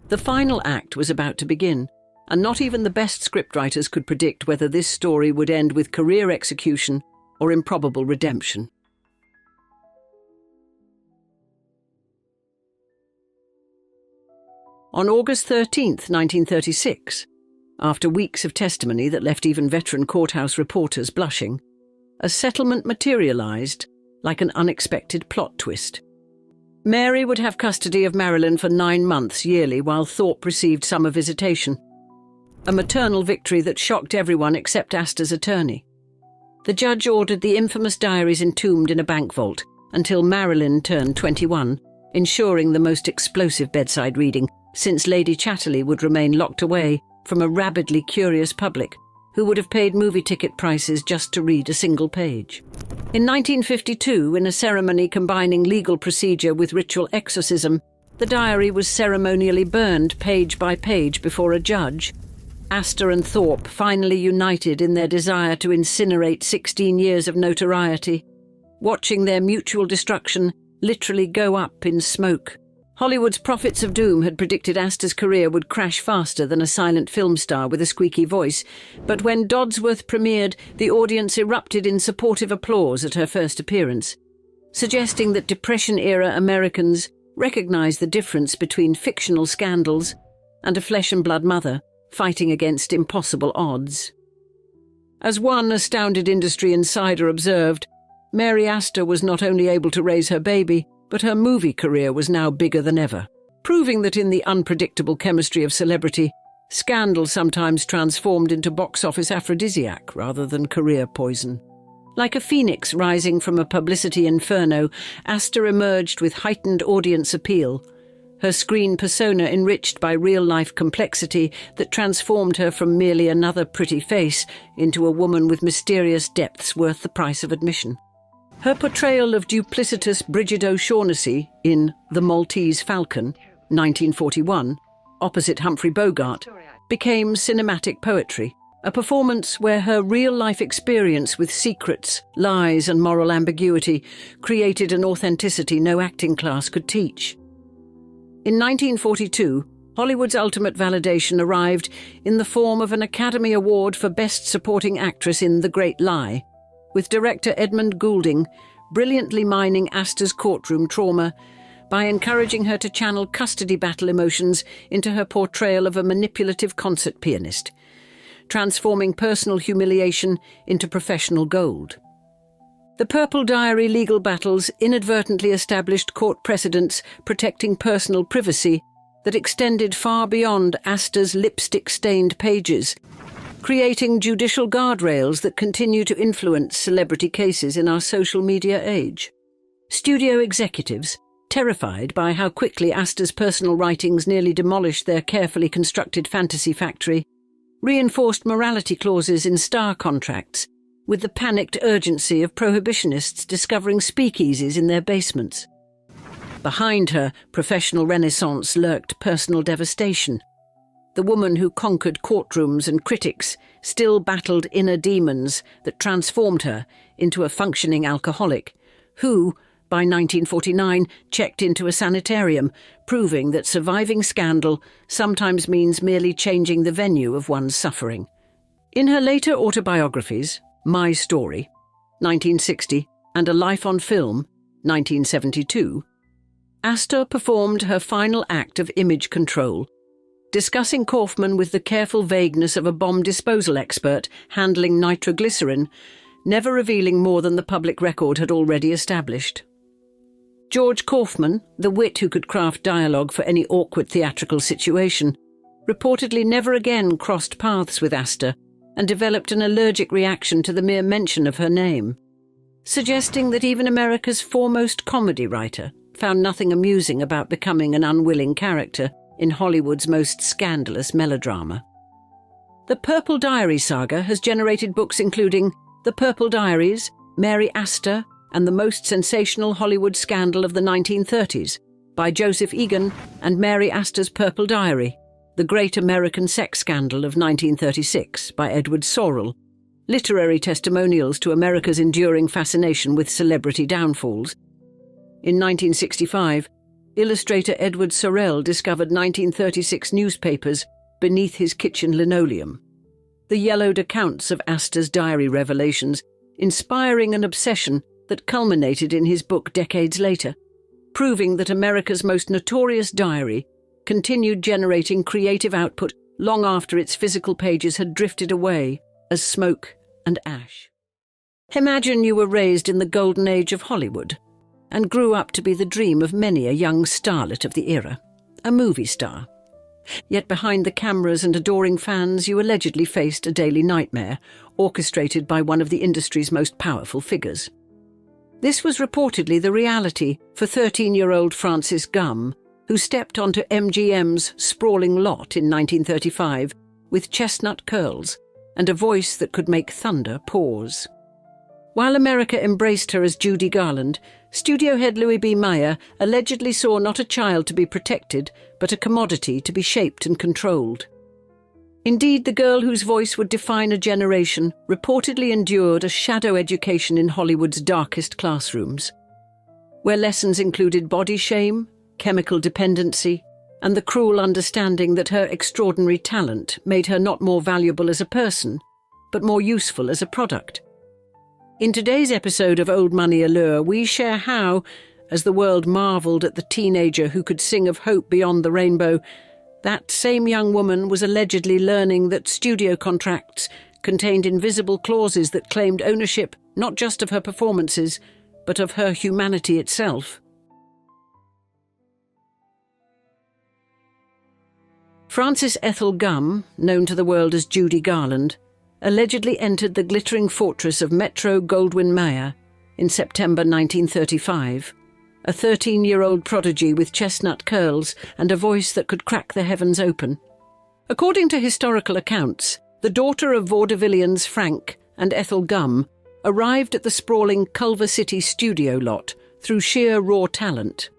The final act was about to begin, and not even the best scriptwriters could predict whether this story would end with career execution or improbable redemption. On August 13, 1936, after weeks of testimony that left even veteran courthouse reporters blushing, a settlement materialized like an unexpected plot twist. Mary would have custody of Marilyn for 9 months yearly while Thorpe received summer visitation, a maternal victory that shocked everyone except Astor's attorney. The judge ordered the infamous diaries entombed in a bank vault until Marilyn turned 21, ensuring the most explosive bedside reading, since Lady Chatterley would remain locked away from a rabidly curious public who would have paid movie ticket prices just to read a single page. In 1952, in a ceremony combining legal procedure with ritual exorcism, the diary was ceremonially burned page by page before a judge. Astor and Thorpe finally united in their desire to incinerate 16 years of notoriety, watching their mutual destruction literally go up in smoke Hollywood's prophets of doom had predicted Astor's career would crash faster than a silent film star with a squeaky voice, but when Dodsworth premiered, the audience erupted in supportive applause at her first appearance, suggesting that Depression-era Americans recognized the difference between fictional scandals and a flesh-and-blood mother fighting against impossible odds. As one astounded industry insider observed, Mary Astor was not only able to raise her baby, but her movie career was now bigger than ever, proving that in the unpredictable chemistry of celebrity, scandal sometimes transformed into box office aphrodisiac rather than career poison. Like a phoenix rising from a publicity inferno, Astor emerged with heightened audience appeal, her screen persona enriched by real-life complexity that transformed her from merely another pretty face into a woman with mysterious depths worth the price of admission. Her portrayal of duplicitous Bridget O'Shaughnessy in The Maltese Falcon, 1941, opposite Humphrey Bogart, became cinematic poetry, a performance where her real-life experience with secrets, lies and moral ambiguity created an authenticity no acting class could teach. In 1942, Hollywood's ultimate validation arrived in the form of an Academy Award for Best Supporting Actress in The Great Lie, with director Edmund Goulding brilliantly mining Astor's courtroom trauma by encouraging her to channel custody battle emotions into her portrayal of a manipulative concert pianist, transforming personal humiliation into professional gold. The Purple Diary legal battles inadvertently established court precedents protecting personal privacy that extended far beyond Astor's lipstick-stained pages, creating judicial guardrails that continue to influence celebrity cases in our social media age. Studio executives, terrified by how quickly Astor's personal writings nearly demolished their carefully constructed fantasy factory, reinforced morality clauses in star contracts with the panicked urgency of prohibitionists discovering speakeasies in their basements. Behind her professional renaissance lurked personal devastation. The woman who conquered courtrooms and critics still battled inner demons that transformed her into a functioning alcoholic, who, by 1949, checked into a sanitarium, proving that surviving scandal sometimes means merely changing the venue of one's suffering. In her later autobiographies, My Story, 1960, and A Life on Film, 1972, Astor performed her final act of image control, discussing Kaufman with the careful vagueness of a bomb disposal expert handling nitroglycerin, never revealing more than the public record had already established. George Kaufman, the wit who could craft dialogue for any awkward theatrical situation, reportedly never again crossed paths with Astor and developed an allergic reaction to the mere mention of her name, suggesting that even America's foremost comedy writer found nothing amusing about becoming an unwilling character in Hollywood's most scandalous melodrama. The Purple Diary saga has generated books including The Purple Diaries, Mary Astor, and the Most Sensational Hollywood Scandal of the 1930s by Joseph Egan, and Mary Astor's Purple Diary, The Great American Sex Scandal of 1936 by Edward Sorrell, literary testimonials to America's enduring fascination with celebrity downfalls. In 1965, illustrator Edward Sorrell discovered 1936 newspapers beneath his kitchen linoleum. The yellowed accounts of Astor's diary revelations, inspiring an obsession that culminated in his book decades later, proving that America's most notorious diary continued generating creative output long after its physical pages had drifted away as smoke and ash. Imagine you were raised in the golden age of Hollywood and grew up to be the dream of many a young starlet of the era, a movie star. Yet behind the cameras and adoring fans you allegedly faced a daily nightmare, orchestrated by one of the industry's most powerful figures. This was reportedly the reality for 13-year-old Frances Gumm, who stepped onto MGM's sprawling lot in 1935 with chestnut curls and a voice that could make thunder pause. While America embraced her as Judy Garland, studio head Louis B. Mayer allegedly saw not a child to be protected, but a commodity to be shaped and controlled. Indeed, the girl whose voice would define a generation reportedly endured a shadow education in Hollywood's darkest classrooms, where lessons included body shame, chemical dependency, and the cruel understanding that her extraordinary talent made her not more valuable as a person, but more useful as a product. In today's episode of Old Money Allure, we share how, as the world marvelled at the teenager who could sing of hope beyond the rainbow, that same young woman was allegedly learning that studio contracts contained invisible clauses that claimed ownership not just of her performances, but of her humanity itself. Frances Ethel Gumm, known to the world as Judy Garland, allegedly entered the glittering fortress of Metro-Goldwyn-Mayer in September 1935, a 13-year-old prodigy with chestnut curls and a voice that could crack the heavens open. According to historical accounts, the daughter of vaudevillians Frank and Ethel Gumm arrived at the sprawling Culver City studio lot through sheer raw talent.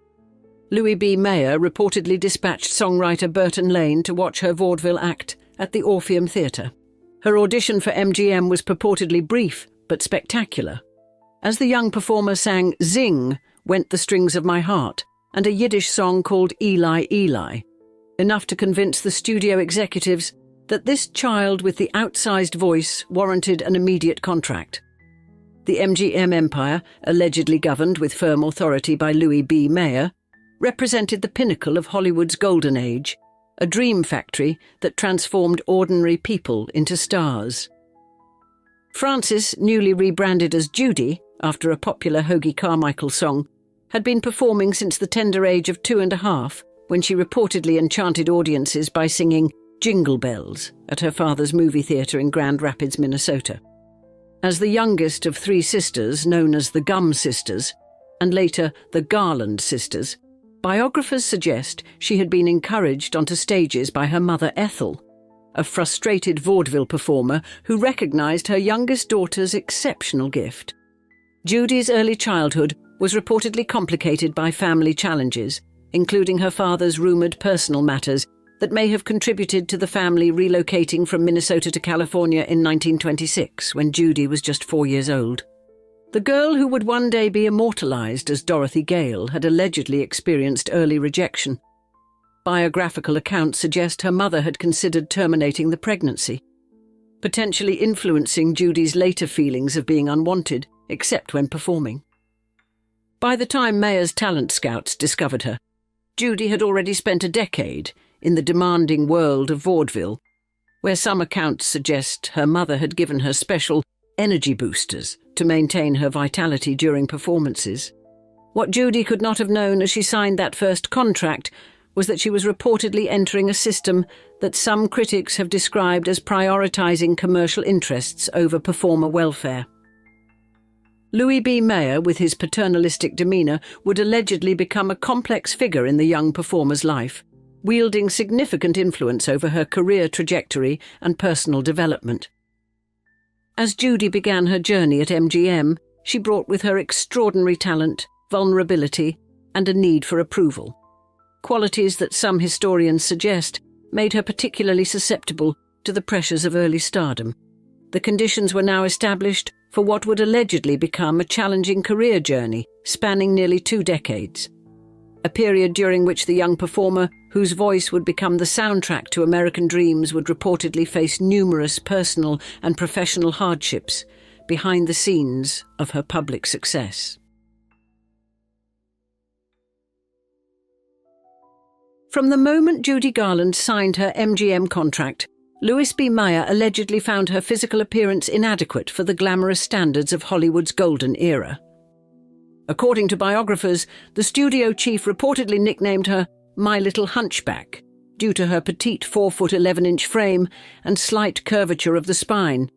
Louis B. Mayer reportedly dispatched songwriter Burton Lane to watch her vaudeville act at the Orpheum Theatre. Her audition for MGM was purportedly brief but spectacular. As the young performer sang "Zing, Went the Strings of My Heart" and a Yiddish song called "Eli, Eli," enough to convince the studio executives that this child with the outsized voice warranted an immediate contract. The MGM empire, allegedly governed with firm authority by Louis B. Mayer, represented the pinnacle of Hollywood's golden age, a dream factory that transformed ordinary people into stars. Frances, newly rebranded as Judy, after a popular Hoagy Carmichael song, had been performing since the tender age of 2.5, when she reportedly enchanted audiences by singing "Jingle Bells" at her father's movie theatre in Grand Rapids, Minnesota. As the youngest of 3 sisters, known as the Gumm sisters, and later the Garland sisters, biographers suggest she had been encouraged onto stages by her mother Ethel, a frustrated vaudeville performer who recognised her youngest daughter's exceptional gift. Judy's early childhood was reportedly complicated by family challenges, including her father's rumoured personal matters that may have contributed to the family relocating from Minnesota to California in 1926, when Judy was just 4 years old. The girl who would one day be immortalised as Dorothy Gale had allegedly experienced early rejection. Biographical accounts suggest her mother had considered terminating the pregnancy, potentially influencing Judy's later feelings of being unwanted, except when performing. By the time Mayer's talent scouts discovered her, Judy had already spent a decade in the demanding world of vaudeville, where some accounts suggest her mother had given her special energy boosters to maintain her vitality during performances. What Judy could not have known as she signed that first contract was that she was reportedly entering a system that some critics have described as prioritising commercial interests over performer welfare. Louis B. Mayer, with his paternalistic demeanour, would allegedly become a complex figure in the young performer's life, wielding significant influence over her career trajectory and personal development. As Judy began her journey at MGM, she brought with her extraordinary talent, vulnerability, and a need for approval, qualities that some historians suggest made her particularly susceptible to the pressures of early stardom. The conditions were now established for what would allegedly become a challenging career journey spanning nearly 2 decades, a period during which the young performer, whose voice would become the soundtrack to American dreams, would reportedly face numerous personal and professional hardships behind the scenes of her public success. From the moment Judy Garland signed her MGM contract, Louis B. Mayer allegedly found her physical appearance inadequate for the glamorous standards of Hollywood's golden era. According to biographers, the studio chief reportedly nicknamed her "My Little Hunchback" due to her petite 4'11" frame and slight curvature of the spine,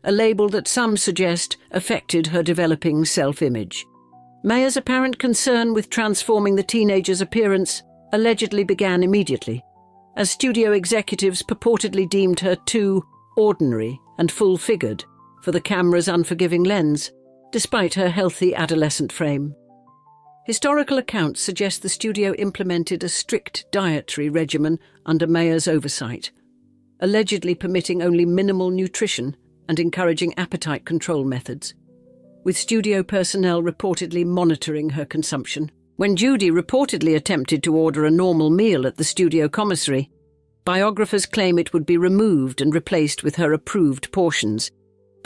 a label that some suggest affected her developing self-image. Mayer's apparent concern with transforming the teenager's appearance allegedly began immediately, as studio executives purportedly deemed her too ordinary and full-figured for the camera's unforgiving lens, despite her healthy adolescent frame. Historical accounts suggest the studio implemented a strict dietary regimen under Mayer's oversight, allegedly permitting only minimal nutrition and encouraging appetite control methods, with studio personnel reportedly monitoring her consumption. When Judy reportedly attempted to order a normal meal at the studio commissary, biographers claim it would be removed and replaced with her approved portions,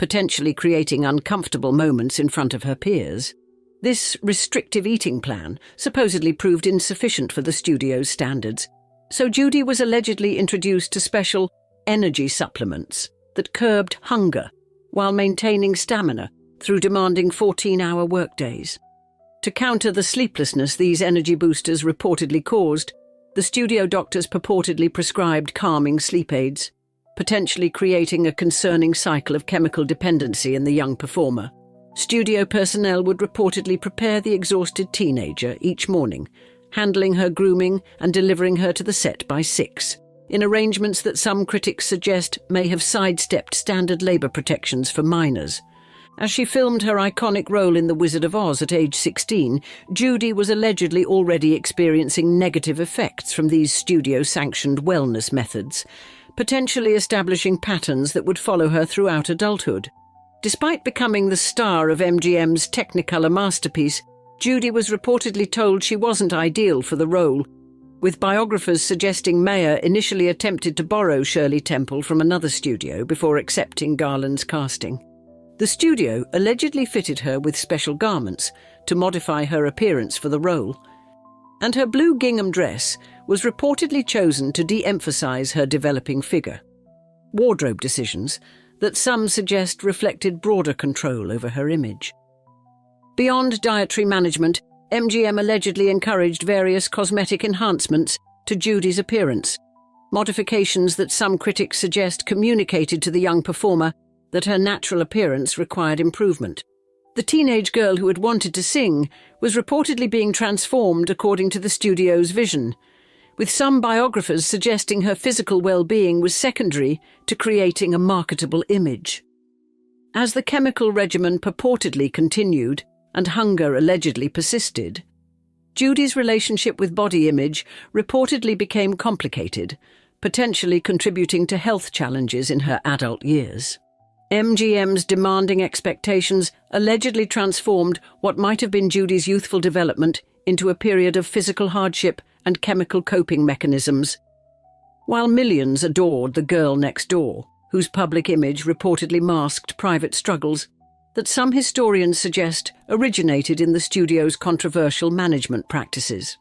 potentially creating uncomfortable moments in front of her peers. This restrictive eating plan supposedly proved insufficient for the studio's standards, so Judy was allegedly introduced to special energy supplements that curbed hunger while maintaining stamina through demanding 14-hour workdays. To counter the sleeplessness these energy boosters reportedly caused, the studio doctors purportedly prescribed calming sleep aids, potentially creating a concerning cycle of chemical dependency in the young performer. Studio personnel would reportedly prepare the exhausted teenager each morning, handling her grooming and delivering her to the set by 6, in arrangements that some critics suggest may have sidestepped standard labour protections for minors. As she filmed her iconic role in The Wizard of Oz at age 16, Judy was allegedly already experiencing negative effects from these studio-sanctioned wellness methods, potentially establishing patterns that would follow her throughout adulthood. Despite becoming the star of MGM's Technicolor masterpiece, Judy was reportedly told she wasn't ideal for the role, with biographers suggesting Mayer initially attempted to borrow Shirley Temple from another studio before accepting Garland's casting. The studio allegedly fitted her with special garments to modify her appearance for the role, and her blue gingham dress was reportedly chosen to de-emphasize her developing figure. Wardrobe decisions that some suggest reflected broader control over her image. Beyond dietary management, MGM allegedly encouraged various cosmetic enhancements to Judy's appearance, modifications that some critics suggest communicated to the young performer that her natural appearance required improvement. The teenage girl who had wanted to sing was reportedly being transformed according to the studio's vision, with some biographers suggesting her physical well-being was secondary to creating a marketable image. As the chemical regimen purportedly continued and hunger allegedly persisted, Judy's relationship with body image reportedly became complicated, potentially contributing to health challenges in her adult years. MGM's demanding expectations allegedly transformed what might have been Judy's youthful development into a period of physical hardship and chemical coping mechanisms. While millions adored the girl next door, whose public image reportedly masked private struggles that some historians suggest originated in the studio's controversial management practices.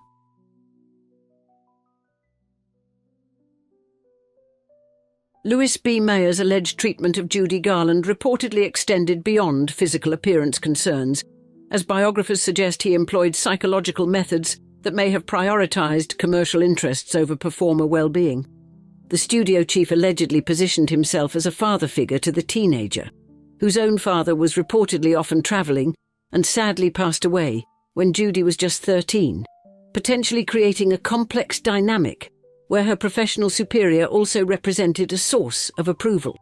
Louis B. Mayer's alleged treatment of Judy Garland reportedly extended beyond physical appearance concerns, as biographers suggest he employed psychological methods that may have prioritized commercial interests over performer well-being. The studio chief allegedly positioned himself as a father figure to the teenager, whose own father was reportedly often traveling and sadly passed away when Judy was just 13, potentially creating a complex dynamic where her professional superior also represented a source of approval.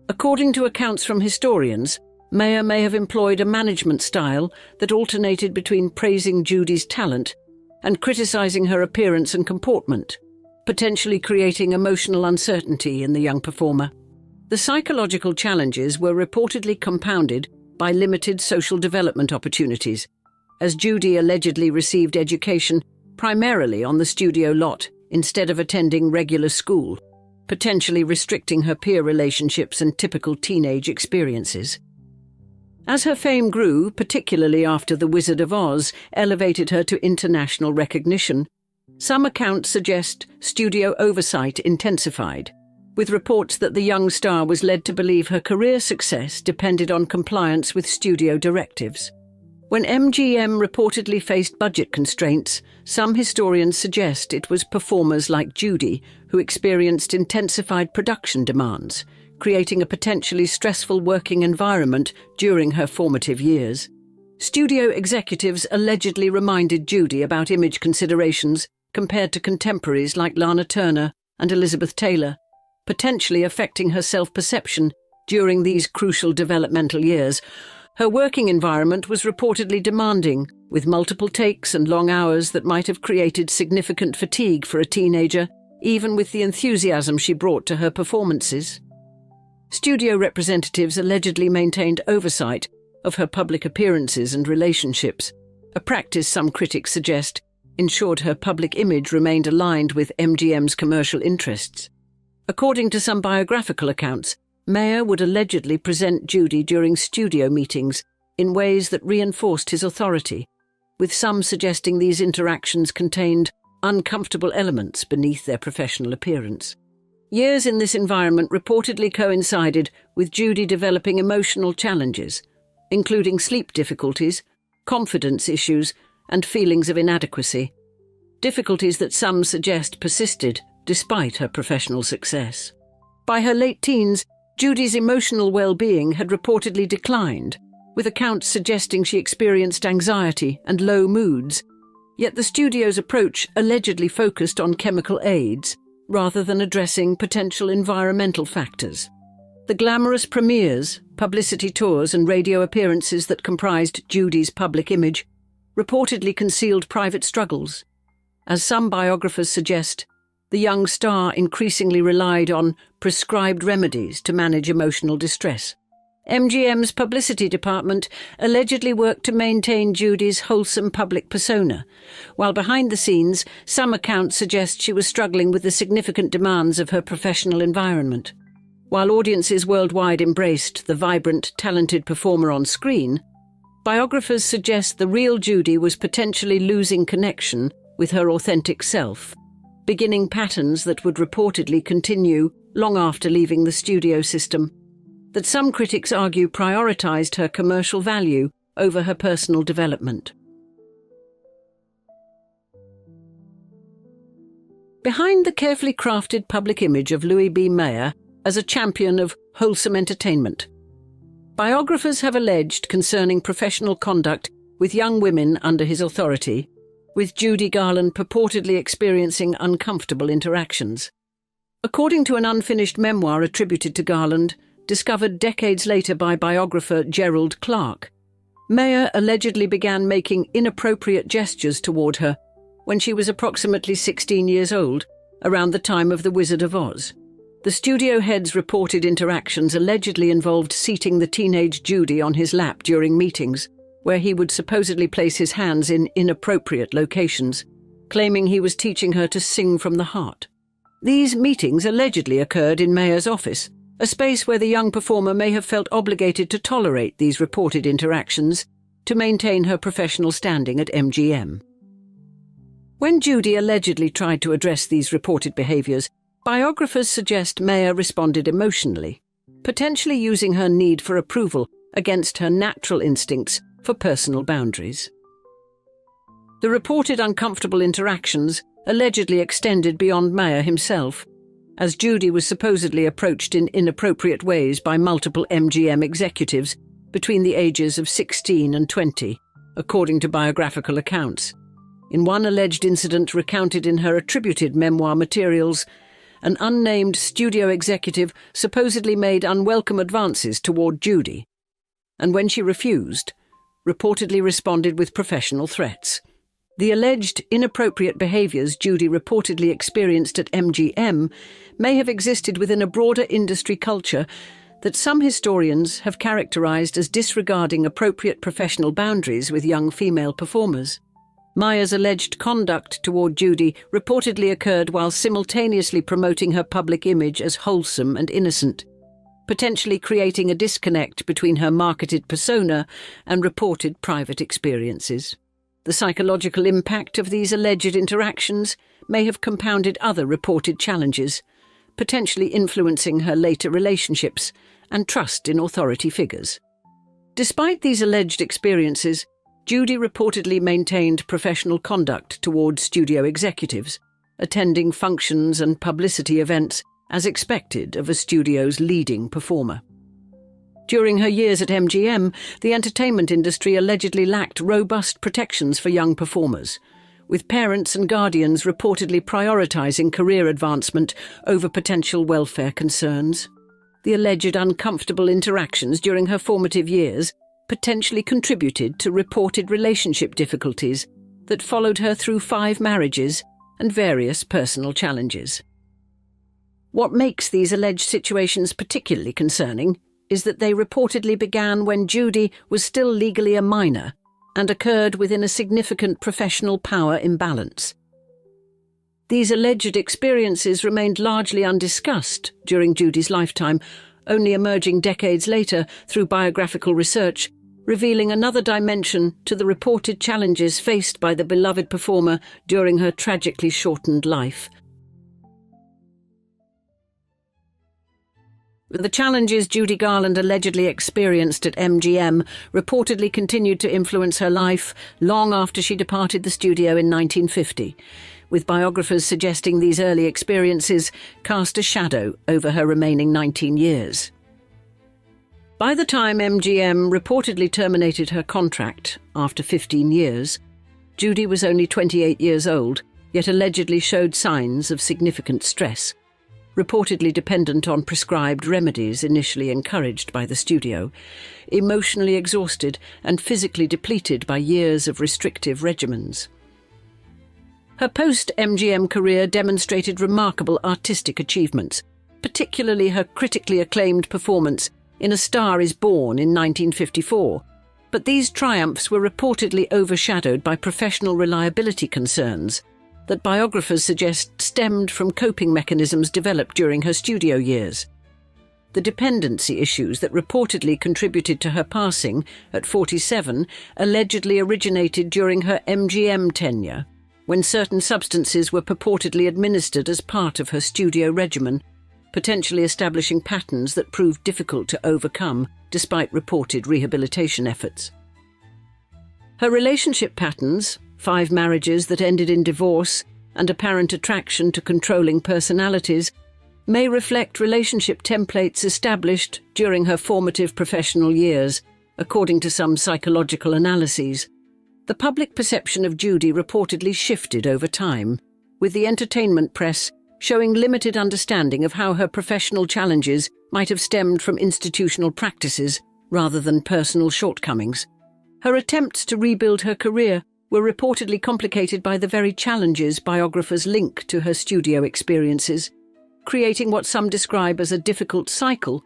According to accounts from historians, Mayer may have employed a management style that alternated between praising Judy's talent and criticizing her appearance and comportment, potentially creating emotional uncertainty in the young performer. The psychological challenges were reportedly compounded by limited social development opportunities, as Judy allegedly received education primarily on the studio lot instead of attending regular school, potentially restricting her peer relationships and typical teenage experiences. As her fame grew, particularly after The Wizard of Oz elevated her to international recognition, some accounts suggest studio oversight intensified, with reports that the young star was led to believe her career success depended on compliance with studio directives. When MGM reportedly faced budget constraints, some historians suggest it was performers like Judy who experienced intensified production demands, creating a potentially stressful working environment during her formative years. Studio executives allegedly reminded Judy about image considerations compared to contemporaries like Lana Turner and Elizabeth Taylor, potentially affecting her self-perception during these crucial developmental years. Her working environment was reportedly demanding, with multiple takes and long hours that might have created significant fatigue for a teenager, even with the enthusiasm she brought to her performances. Studio representatives allegedly maintained oversight of her public appearances and relationships, a practice some critics suggest ensured her public image remained aligned with MGM's commercial interests. According to some biographical accounts, Mayer would allegedly present Judy during studio meetings in ways that reinforced his authority, with some suggesting these interactions contained uncomfortable elements beneath their professional appearance. Years in this environment reportedly coincided with Judy developing emotional challenges, including sleep difficulties, confidence issues, and feelings of inadequacy, difficulties that some suggest persisted despite her professional success. By her late teens, Judy's emotional well-being had reportedly declined, with accounts suggesting she experienced anxiety and low moods, yet the studio's approach allegedly focused on chemical aids rather than addressing potential environmental factors. The glamorous premieres, publicity tours and radio appearances that comprised Judy's public image reportedly concealed private struggles. As some biographers suggest, the young star increasingly relied on prescribed remedies to manage emotional distress. MGM's publicity department allegedly worked to maintain Judy's wholesome public persona, while behind the scenes, some accounts suggest she was struggling with the significant demands of her professional environment. While audiences worldwide embraced the vibrant, talented performer on screen, biographers suggest the real Judy was potentially losing connection with her authentic self, beginning patterns that would reportedly continue long after leaving the studio system, that some critics argue prioritized her commercial value over her personal development. Behind the carefully crafted public image of Louis B. Mayer as a champion of wholesome entertainment, biographers have alleged concerning professional conduct with young women under his authority, with Judy Garland purportedly experiencing uncomfortable interactions. According to an unfinished memoir attributed to Garland, discovered decades later by biographer Gerald Clark, Mayer allegedly began making inappropriate gestures toward her when she was approximately 16 years old, around the time of The Wizard of Oz. The studio head's reported interactions allegedly involved seating the teenage Judy on his lap during meetings, where he would supposedly place his hands in inappropriate locations, claiming he was teaching her to sing from the heart. These meetings allegedly occurred in Mayer's office, a space where the young performer may have felt obligated to tolerate these reported interactions to maintain her professional standing at MGM. When Judy allegedly tried to address these reported behaviors, biographers suggest Mayer responded emotionally, potentially using her need for approval against her natural instincts for personal boundaries. The reported uncomfortable interactions allegedly extended beyond Mayer himself, as Judy was supposedly approached in inappropriate ways by multiple MGM executives between the ages of 16 and 20, according to biographical accounts. In one alleged incident recounted in her attributed memoir materials, an unnamed studio executive supposedly made unwelcome advances toward Judy, and when she refused, reportedly responded with professional threats. The alleged inappropriate behaviors Judy reportedly experienced at MGM may have existed within a broader industry culture that some historians have characterized as disregarding appropriate professional boundaries with young female performers. Mayer's alleged conduct toward Judy reportedly occurred while simultaneously promoting her public image as wholesome and innocent, potentially creating a disconnect between her marketed persona and reported private experiences. The psychological impact of these alleged interactions may have compounded other reported challenges, potentially influencing her later relationships and trust in authority figures. Despite these alleged experiences, Judy reportedly maintained professional conduct toward studio executives, attending functions and publicity events as expected of a studio's leading performer. During her years at MGM, the entertainment industry allegedly lacked robust protections for young performers, with parents and guardians reportedly prioritizing career advancement over potential welfare concerns. The alleged uncomfortable interactions during her formative years potentially contributed to reported relationship difficulties that followed her through 5 marriages and various personal challenges. What makes these alleged situations particularly concerning is that they reportedly began when Judy was still legally a minor and occurred within a significant professional power imbalance. These alleged experiences remained largely undiscussed during Judy's lifetime, only emerging decades later through biographical research, revealing another dimension to the reported challenges faced by the beloved performer during her tragically shortened life. The challenges Judy Garland allegedly experienced at MGM reportedly continued to influence her life long after she departed the studio in 1950, with biographers suggesting these early experiences cast a shadow over her remaining 19 years. By the time MGM reportedly terminated her contract after 15 years, Judy was only 28 years old, yet allegedly showed signs of significant stress, reportedly dependent on prescribed remedies initially encouraged by the studio, emotionally exhausted and physically depleted by years of restrictive regimens. Her post-MGM career demonstrated remarkable artistic achievements, particularly her critically acclaimed performance in A Star is Born in 1954, but these triumphs were reportedly overshadowed by professional reliability concerns that biographers suggest stemmed from coping mechanisms developed during her studio years. The dependency issues that reportedly contributed to her passing at 47 allegedly originated during her MGM tenure, when certain substances were purportedly administered as part of her studio regimen, potentially establishing patterns that proved difficult to overcome despite reported rehabilitation efforts. Her relationship patterns, 5 marriages that ended in divorce, and apparent attraction to controlling personalities may reflect relationship templates established during her formative professional years, according to some psychological analyses. The public perception of Judy reportedly shifted over time, with the entertainment press showing limited understanding of how her professional challenges might have stemmed from institutional practices rather than personal shortcomings. Her attempts to rebuild her career were reportedly complicated by the very challenges biographers link to her studio experiences, creating what some describe as a difficult cycle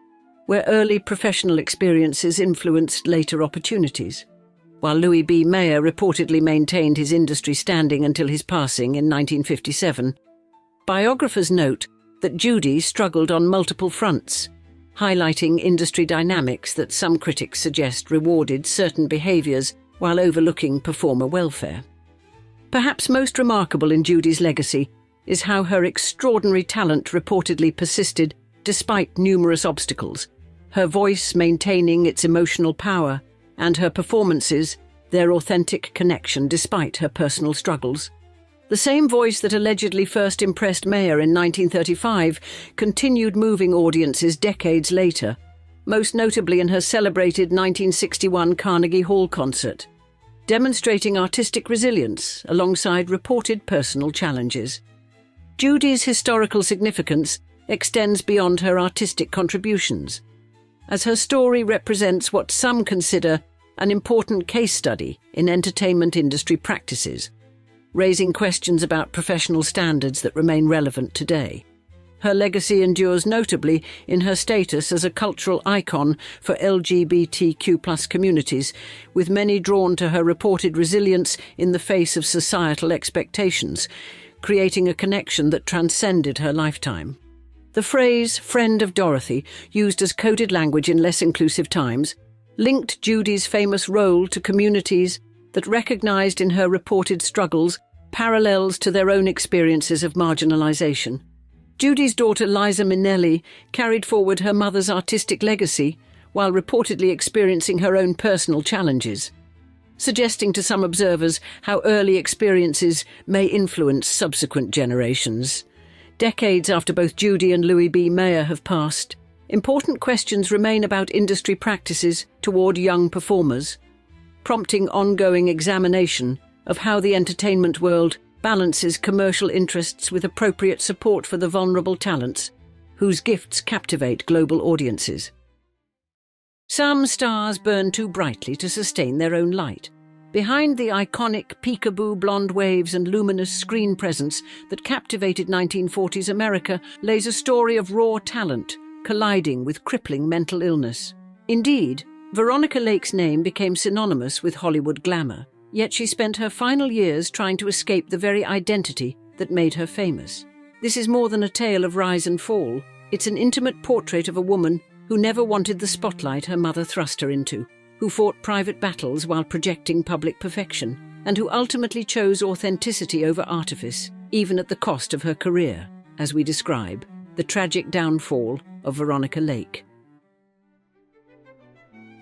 where early professional experiences influenced later opportunities. While Louis B. Mayer reportedly maintained his industry standing until his passing in 1957, biographers note that Judy struggled on multiple fronts, highlighting industry dynamics that some critics suggest rewarded certain behaviours while overlooking performer welfare. Perhaps most remarkable in Judy's legacy is how her extraordinary talent reportedly persisted despite numerous obstacles, her voice maintaining its emotional power, and her performances their authentic connection despite her personal struggles. The same voice that allegedly first impressed Mayer in 1935 continued moving audiences decades later, most notably in her celebrated 1961 Carnegie Hall concert, demonstrating artistic resilience alongside reported personal challenges. Judy's historical significance extends beyond her artistic contributions, as her story represents what some consider an important case study in entertainment industry practices, raising questions about professional standards that remain relevant today. Her legacy endures notably in her status as a cultural icon for LGBTQ+ communities, with many drawn to her reported resilience in the face of societal expectations, creating a connection that transcended her lifetime. The phrase "friend of Dorothy," used as coded language in less inclusive times, linked Judy's famous role to communities that recognized in her reported struggles parallels to their own experiences of marginalization. Judy's daughter Liza Minnelli carried forward her mother's artistic legacy while reportedly experiencing her own personal challenges, suggesting to some observers how early experiences may influence subsequent generations. Decades after both Judy and Louis B. Mayer have passed, important questions remain about industry practices toward young performers, prompting ongoing examination of how the entertainment world balances commercial interests with appropriate support for the vulnerable talents whose gifts captivate global audiences. Some stars burn too brightly to sustain their own light. Behind the iconic peekaboo blonde waves and luminous screen presence that captivated 1940s America lays a story of raw talent colliding with crippling mental illness. Indeed, Veronica Lake's name became synonymous with Hollywood glamour, yet she spent her final years trying to escape the very identity that made her famous. This is more than a tale of rise and fall. It's an intimate portrait of a woman who never wanted the spotlight her mother thrust her into, who fought private battles while projecting public perfection, and who ultimately chose authenticity over artifice, even at the cost of her career, as we describe the tragic downfall of Veronica Lake.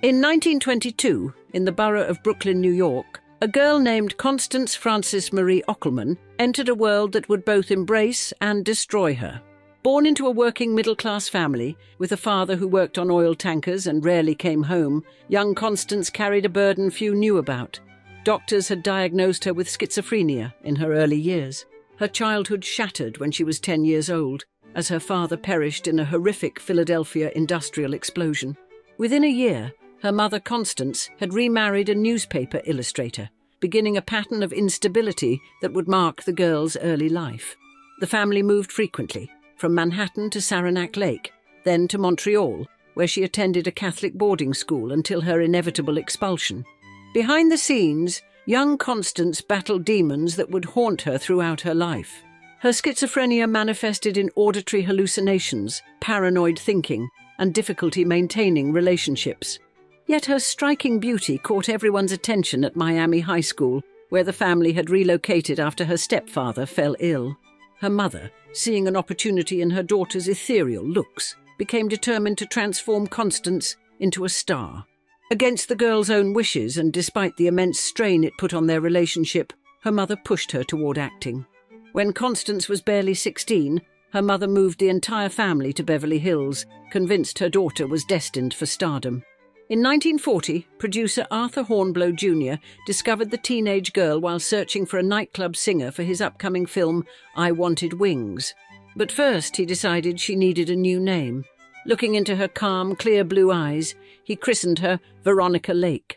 In 1922, in the borough of Brooklyn, New York, a girl named Constance Frances Marie Ockelman entered a world that would both embrace and destroy her. Born into a working middle-class family, with a father who worked on oil tankers and rarely came home, young Constance carried a burden few knew about. Doctors had diagnosed her with schizophrenia in her early years. Her childhood shattered when she was 10 years old, as her father perished in a horrific Philadelphia industrial explosion. Within a year, her mother Constance had remarried a newspaper illustrator, beginning a pattern of instability that would mark the girl's early life. The family moved frequently, from Manhattan to Saranac Lake, then to Montreal, where she attended a Catholic boarding school until her inevitable expulsion. Behind the scenes, young Constance battled demons that would haunt her throughout her life. Her schizophrenia manifested in auditory hallucinations, paranoid thinking, and difficulty maintaining relationships. Yet her striking beauty caught everyone's attention at Miami High School, where the family had relocated after her stepfather fell ill. Her mother, seeing an opportunity in her daughter's ethereal looks, became determined to transform Constance into a star. Against the girl's own wishes and despite the immense strain it put on their relationship, her mother pushed her toward acting. When Constance was barely 16, her mother moved the entire family to Beverly Hills, convinced her daughter was destined for stardom. In 1940, producer Arthur Hornblow Jr. discovered the teenage girl while searching for a nightclub singer for his upcoming film, I Wanted Wings. But first he decided she needed a new name. Looking into her calm, clear blue eyes, he christened her Veronica Lake.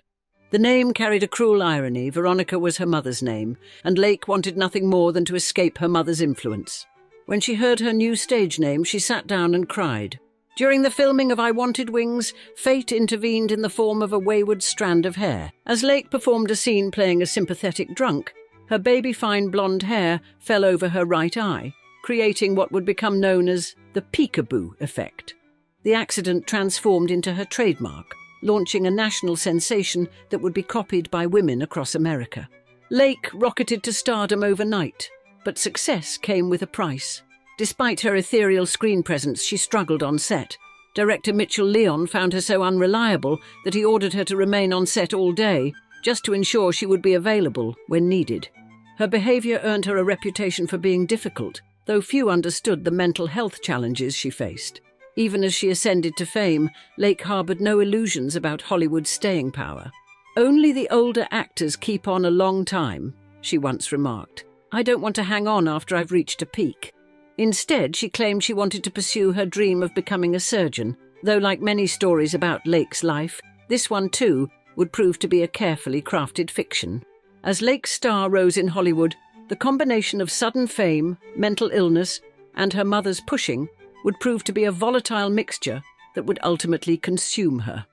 The name carried a cruel irony. Veronica was her mother's name, and Lake wanted nothing more than to escape her mother's influence. When she heard her new stage name, she sat down and cried. During the filming of I Wanted Wings, fate intervened in the form of a wayward strand of hair. As Lake performed a scene playing a sympathetic drunk, her baby-fine blonde hair fell over her right eye, creating what would become known as the peekaboo effect. The accident transformed into her trademark, launching a national sensation that would be copied by women across America. Lake rocketed to stardom overnight, but success came with a price. Despite her ethereal screen presence, she struggled on set. Director Mitchell Leon found her so unreliable that he ordered her to remain on set all day, just to ensure she would be available when needed. Her behavior earned her a reputation for being difficult, though few understood the mental health challenges she faced. Even as she ascended to fame, Lake harbored no illusions about Hollywood's staying power. "Only the older actors keep on a long time," she once remarked. "I don't want to hang on after I've reached a peak." Instead, she claimed she wanted to pursue her dream of becoming a surgeon, though like many stories about Lake's life, this one too would prove to be a carefully crafted fiction. As Lake's star rose in Hollywood, the combination of sudden fame, mental illness, and her mother's pushing would prove to be a volatile mixture that would ultimately consume her.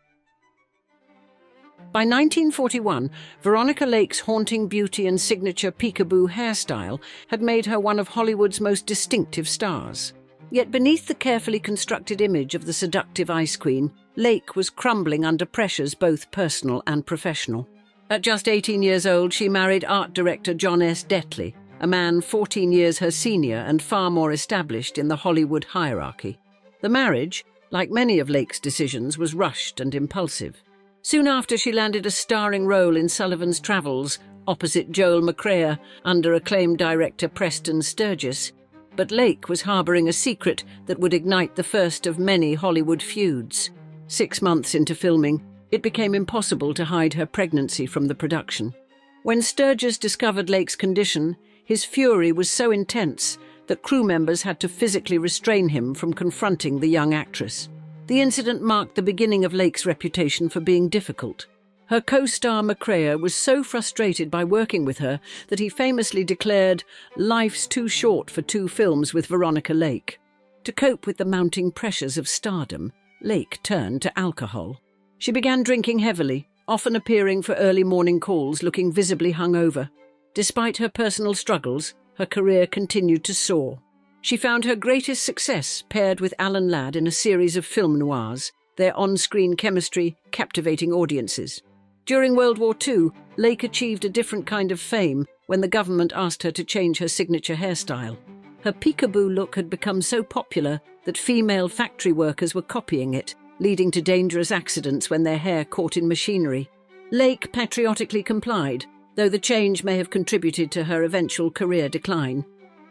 By 1941, Veronica Lake's haunting beauty and signature peekaboo hairstyle had made her one of Hollywood's most distinctive stars. Yet beneath the carefully constructed image of the seductive Ice Queen, Lake was crumbling under pressures both personal and professional. At just 18 years old, she married art director John S. Detley, a man 14 years her senior and far more established in the Hollywood hierarchy. The marriage, like many of Lake's decisions, was rushed and impulsive. Soon after, she landed a starring role in Sullivan's Travels, opposite Joel McCrea, under acclaimed director Preston Sturges. But Lake was harbouring a secret that would ignite the first of many Hollywood feuds. 6 months into filming, it became impossible to hide her pregnancy from the production. When Sturges discovered Lake's condition, his fury was so intense that crew members had to physically restrain him from confronting the young actress. The incident marked the beginning of Lake's reputation for being difficult. Her co-star McCrea was so frustrated by working with her that he famously declared, "Life's too short for 2 films with Veronica Lake." To cope with the mounting pressures of stardom, Lake turned to alcohol. She began drinking heavily, often appearing for early morning calls looking visibly hungover. Despite her personal struggles, her career continued to soar. She found her greatest success paired with Alan Ladd in a series of film noirs, their on-screen chemistry captivating audiences. During World War II, Lake achieved a different kind of fame when the government asked her to change her signature hairstyle. Her peekaboo look had become so popular that female factory workers were copying it, leading to dangerous accidents when their hair caught in machinery. Lake patriotically complied, though the change may have contributed to her eventual career decline.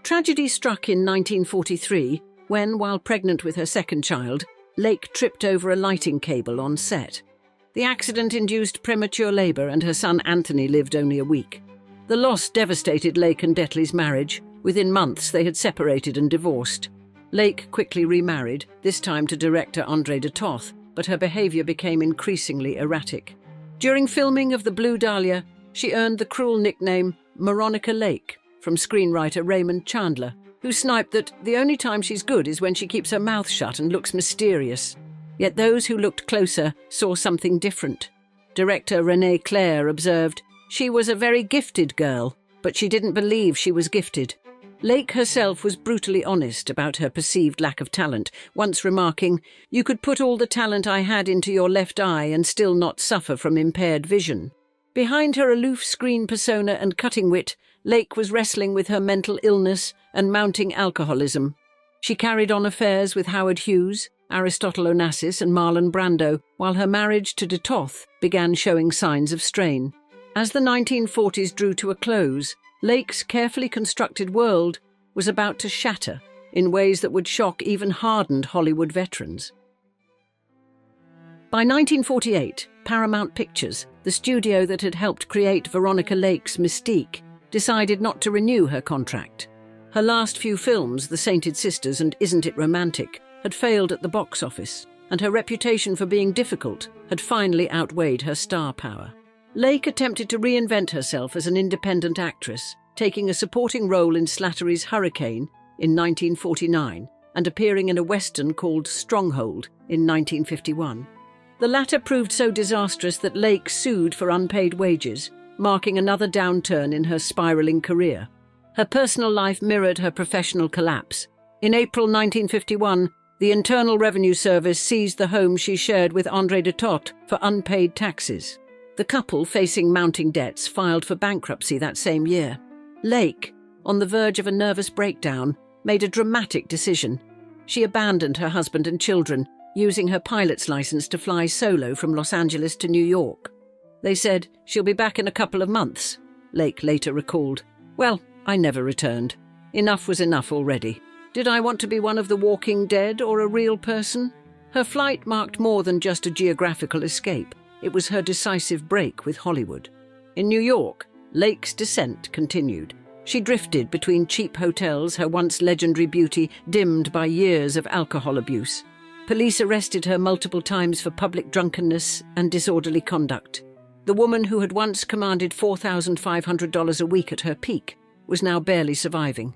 Tragedy struck in 1943 when, while pregnant with her second child, Lake tripped over a lighting cable on set. The accident induced premature labour and her son Anthony lived only a week. The loss devastated Lake and Detley's marriage. Within months they had separated and divorced. Lake quickly remarried, this time to director André de Toth, but her behaviour became increasingly erratic. During filming of The Blue Dahlia, she earned the cruel nickname Veronica Lake from screenwriter Raymond Chandler, who sniped that the only time she's good is when she keeps her mouth shut and looks mysterious. Yet those who looked closer saw something different. Director Renée Claire observed, "She was a very gifted girl, but she didn't believe she was gifted." Lake herself was brutally honest about her perceived lack of talent, once remarking, "You could put all the talent I had into your left eye and still not suffer from impaired vision." Behind her aloof screen persona and cutting wit, Lake was wrestling with her mental illness and mounting alcoholism. She carried on affairs with Howard Hughes, Aristotle Onassis and Marlon Brando, while her marriage to de Toth began showing signs of strain. As the 1940s drew to a close, Lake's carefully constructed world was about to shatter in ways that would shock even hardened Hollywood veterans. By 1948, Paramount Pictures, the studio that had helped create Veronica Lake's mystique, decided not to renew her contract. Her last few films, The Sainted Sisters and Isn't It Romantic, had failed at the box office, and her reputation for being difficult had finally outweighed her star power. Lake attempted to reinvent herself as an independent actress, taking a supporting role in Slattery's Hurricane in 1949 and appearing in a western called Stronghold in 1951. The latter proved so disastrous that Lake sued for unpaid wages, marking another downturn in her spiralling career. Her personal life mirrored her professional collapse. In April 1951, the Internal Revenue Service seized the home she shared with André de Toth for unpaid taxes. The couple, facing mounting debts, filed for bankruptcy that same year. Lake, on the verge of a nervous breakdown, made a dramatic decision. She abandoned her husband and children, using her pilot's license to fly solo from Los Angeles to New York. "They said, 'She'll be back in a couple of months,'" Lake later recalled. "Well, I never returned. Enough was enough already. Did I want to be one of the walking dead or a real person?" Her flight marked more than just a geographical escape. It was her decisive break with Hollywood. In New York, Lake's descent continued. She drifted between cheap hotels, her once legendary beauty dimmed by years of alcohol abuse. Police arrested her multiple times for public drunkenness and disorderly conduct. The woman who had once commanded $4,500 a week at her peak was now barely surviving.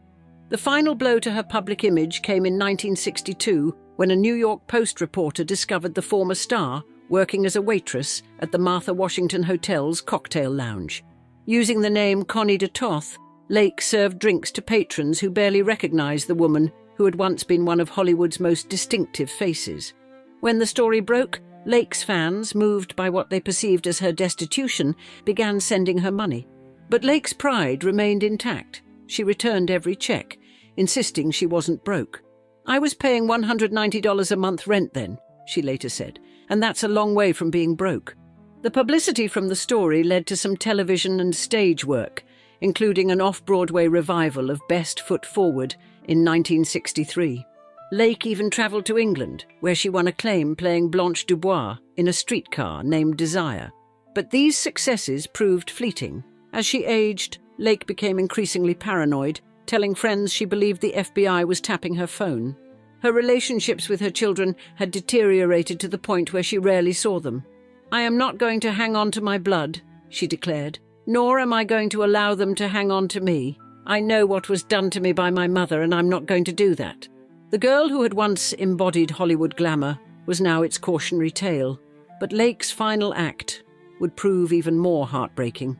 The final blow to her public image came in 1962 when a New York Post reporter discovered the former star working as a waitress at the Martha Washington Hotel's cocktail lounge. Using the name Connie de Toth, Lake served drinks to patrons who barely recognized the woman who had once been one of Hollywood's most distinctive faces. When the story broke, Lake's fans, moved by what they perceived as her destitution, began sending her money. But Lake's pride remained intact. She returned every check, insisting she wasn't broke. "I was paying $190 a month rent then," she later said, "and that's a long way from being broke." The publicity from the story led to some television and stage work, including an off-Broadway revival of Best Foot Forward in 1963. Lake even travelled to England, where she won acclaim playing Blanche Dubois in a streetcar named Desire. But these successes proved fleeting. As she aged, Lake became increasingly paranoid, telling friends she believed the FBI was tapping her phone. Her relationships with her children had deteriorated to the point where she rarely saw them. "I am not going to hang on to my blood," she declared, "nor am I going to allow them to hang on to me. I know what was done to me by my mother, and I'm not going to do that." The girl who had once embodied Hollywood glamour was now its cautionary tale. But Lake's final act would prove even more heartbreaking.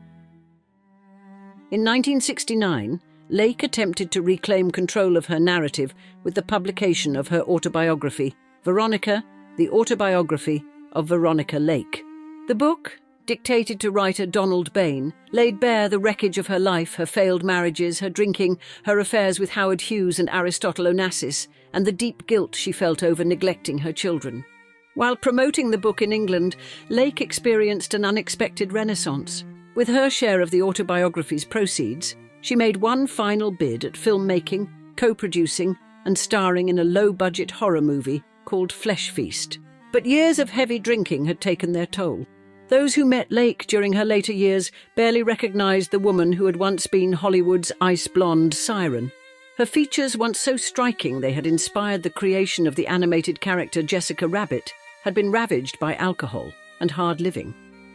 In 1969, Lake attempted to reclaim control of her narrative with the publication of her autobiography, Veronica, the Autobiography of Veronica Lake. The book, dictated to writer Donald Bain, laid bare the wreckage of her life, her failed marriages, her drinking, her affairs with Howard Hughes and Aristotle Onassis, and the deep guilt she felt over neglecting her children. While promoting the book in England, Lake experienced an unexpected renaissance. With her share of the autobiography's proceeds, she made one final bid at filmmaking, co-producing, and starring in a low-budget horror movie called Flesh Feast. But years of heavy drinking had taken their toll. Those who met Lake during her later years barely recognized the woman who had once been Hollywood's ice-blonde siren. Her features, once so striking they had inspired the creation of the animated character Jessica Rabbit, had been ravaged by alcohol and hard living.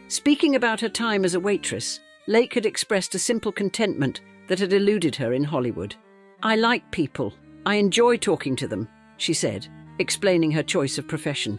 Speaking about her time as a waitress, Lake had expressed a simple contentment that had eluded her in Hollywood. "I like people. I enjoy talking to them," she said, explaining her choice of profession.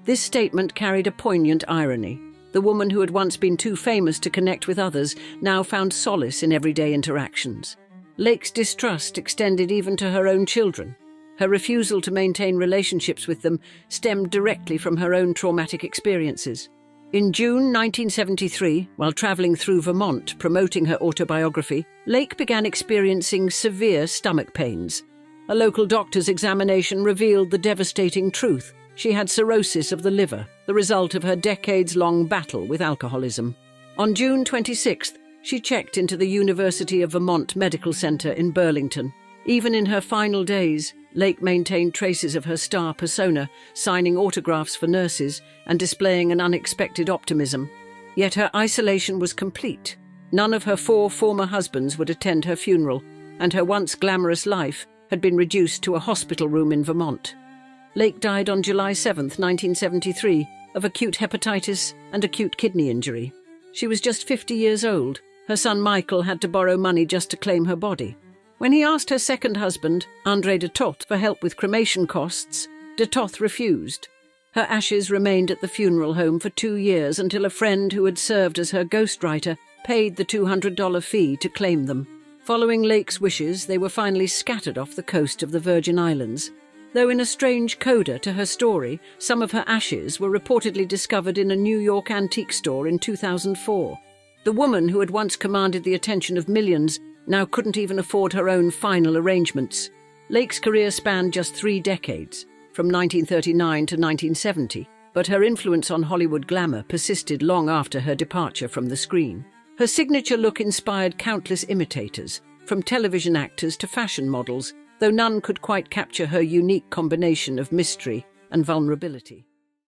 This statement carried a poignant irony. The woman who had once been too famous to connect with others now found solace in everyday interactions. Lake's distrust extended even to her own children. Her refusal to maintain relationships with them stemmed directly from her own traumatic experiences. In June 1973, while travelling through Vermont promoting her autobiography, Lake began experiencing severe stomach pains. A local doctor's examination revealed the devastating truth. She had cirrhosis of the liver, the result of her decades-long battle with alcoholism. On June 26th, she checked into the University of Vermont Medical Center in Burlington. Even in her final days, Lake maintained traces of her star persona, signing autographs for nurses and displaying an unexpected optimism. Yet her isolation was complete. None of her 4 former husbands would attend her funeral, and her once glamorous life had been reduced to a hospital room in Vermont. Lake died on July 7, 1973, of acute hepatitis and acute kidney injury. She was just 50 years old. Her son Michael had to borrow money just to claim her body. When he asked her second husband, André de Toth, for help with cremation costs, de Toth refused. Her ashes remained at the funeral home for 2 years until a friend who had served as her ghostwriter paid the $200 fee to claim them. Following Lake's wishes, they were finally scattered off the coast of the Virgin Islands. Though in a strange coda to her story, some of her ashes were reportedly discovered in a New York antique store in 2004. The woman who had once commanded the attention of millions now couldn't even afford her own final arrangements. Lake's career spanned just 3 decades, from 1939 to 1970, but her influence on Hollywood glamour persisted long after her departure from the screen. Her signature look inspired countless imitators, from television actors to fashion models, though none could quite capture her unique combination of mystery and vulnerability.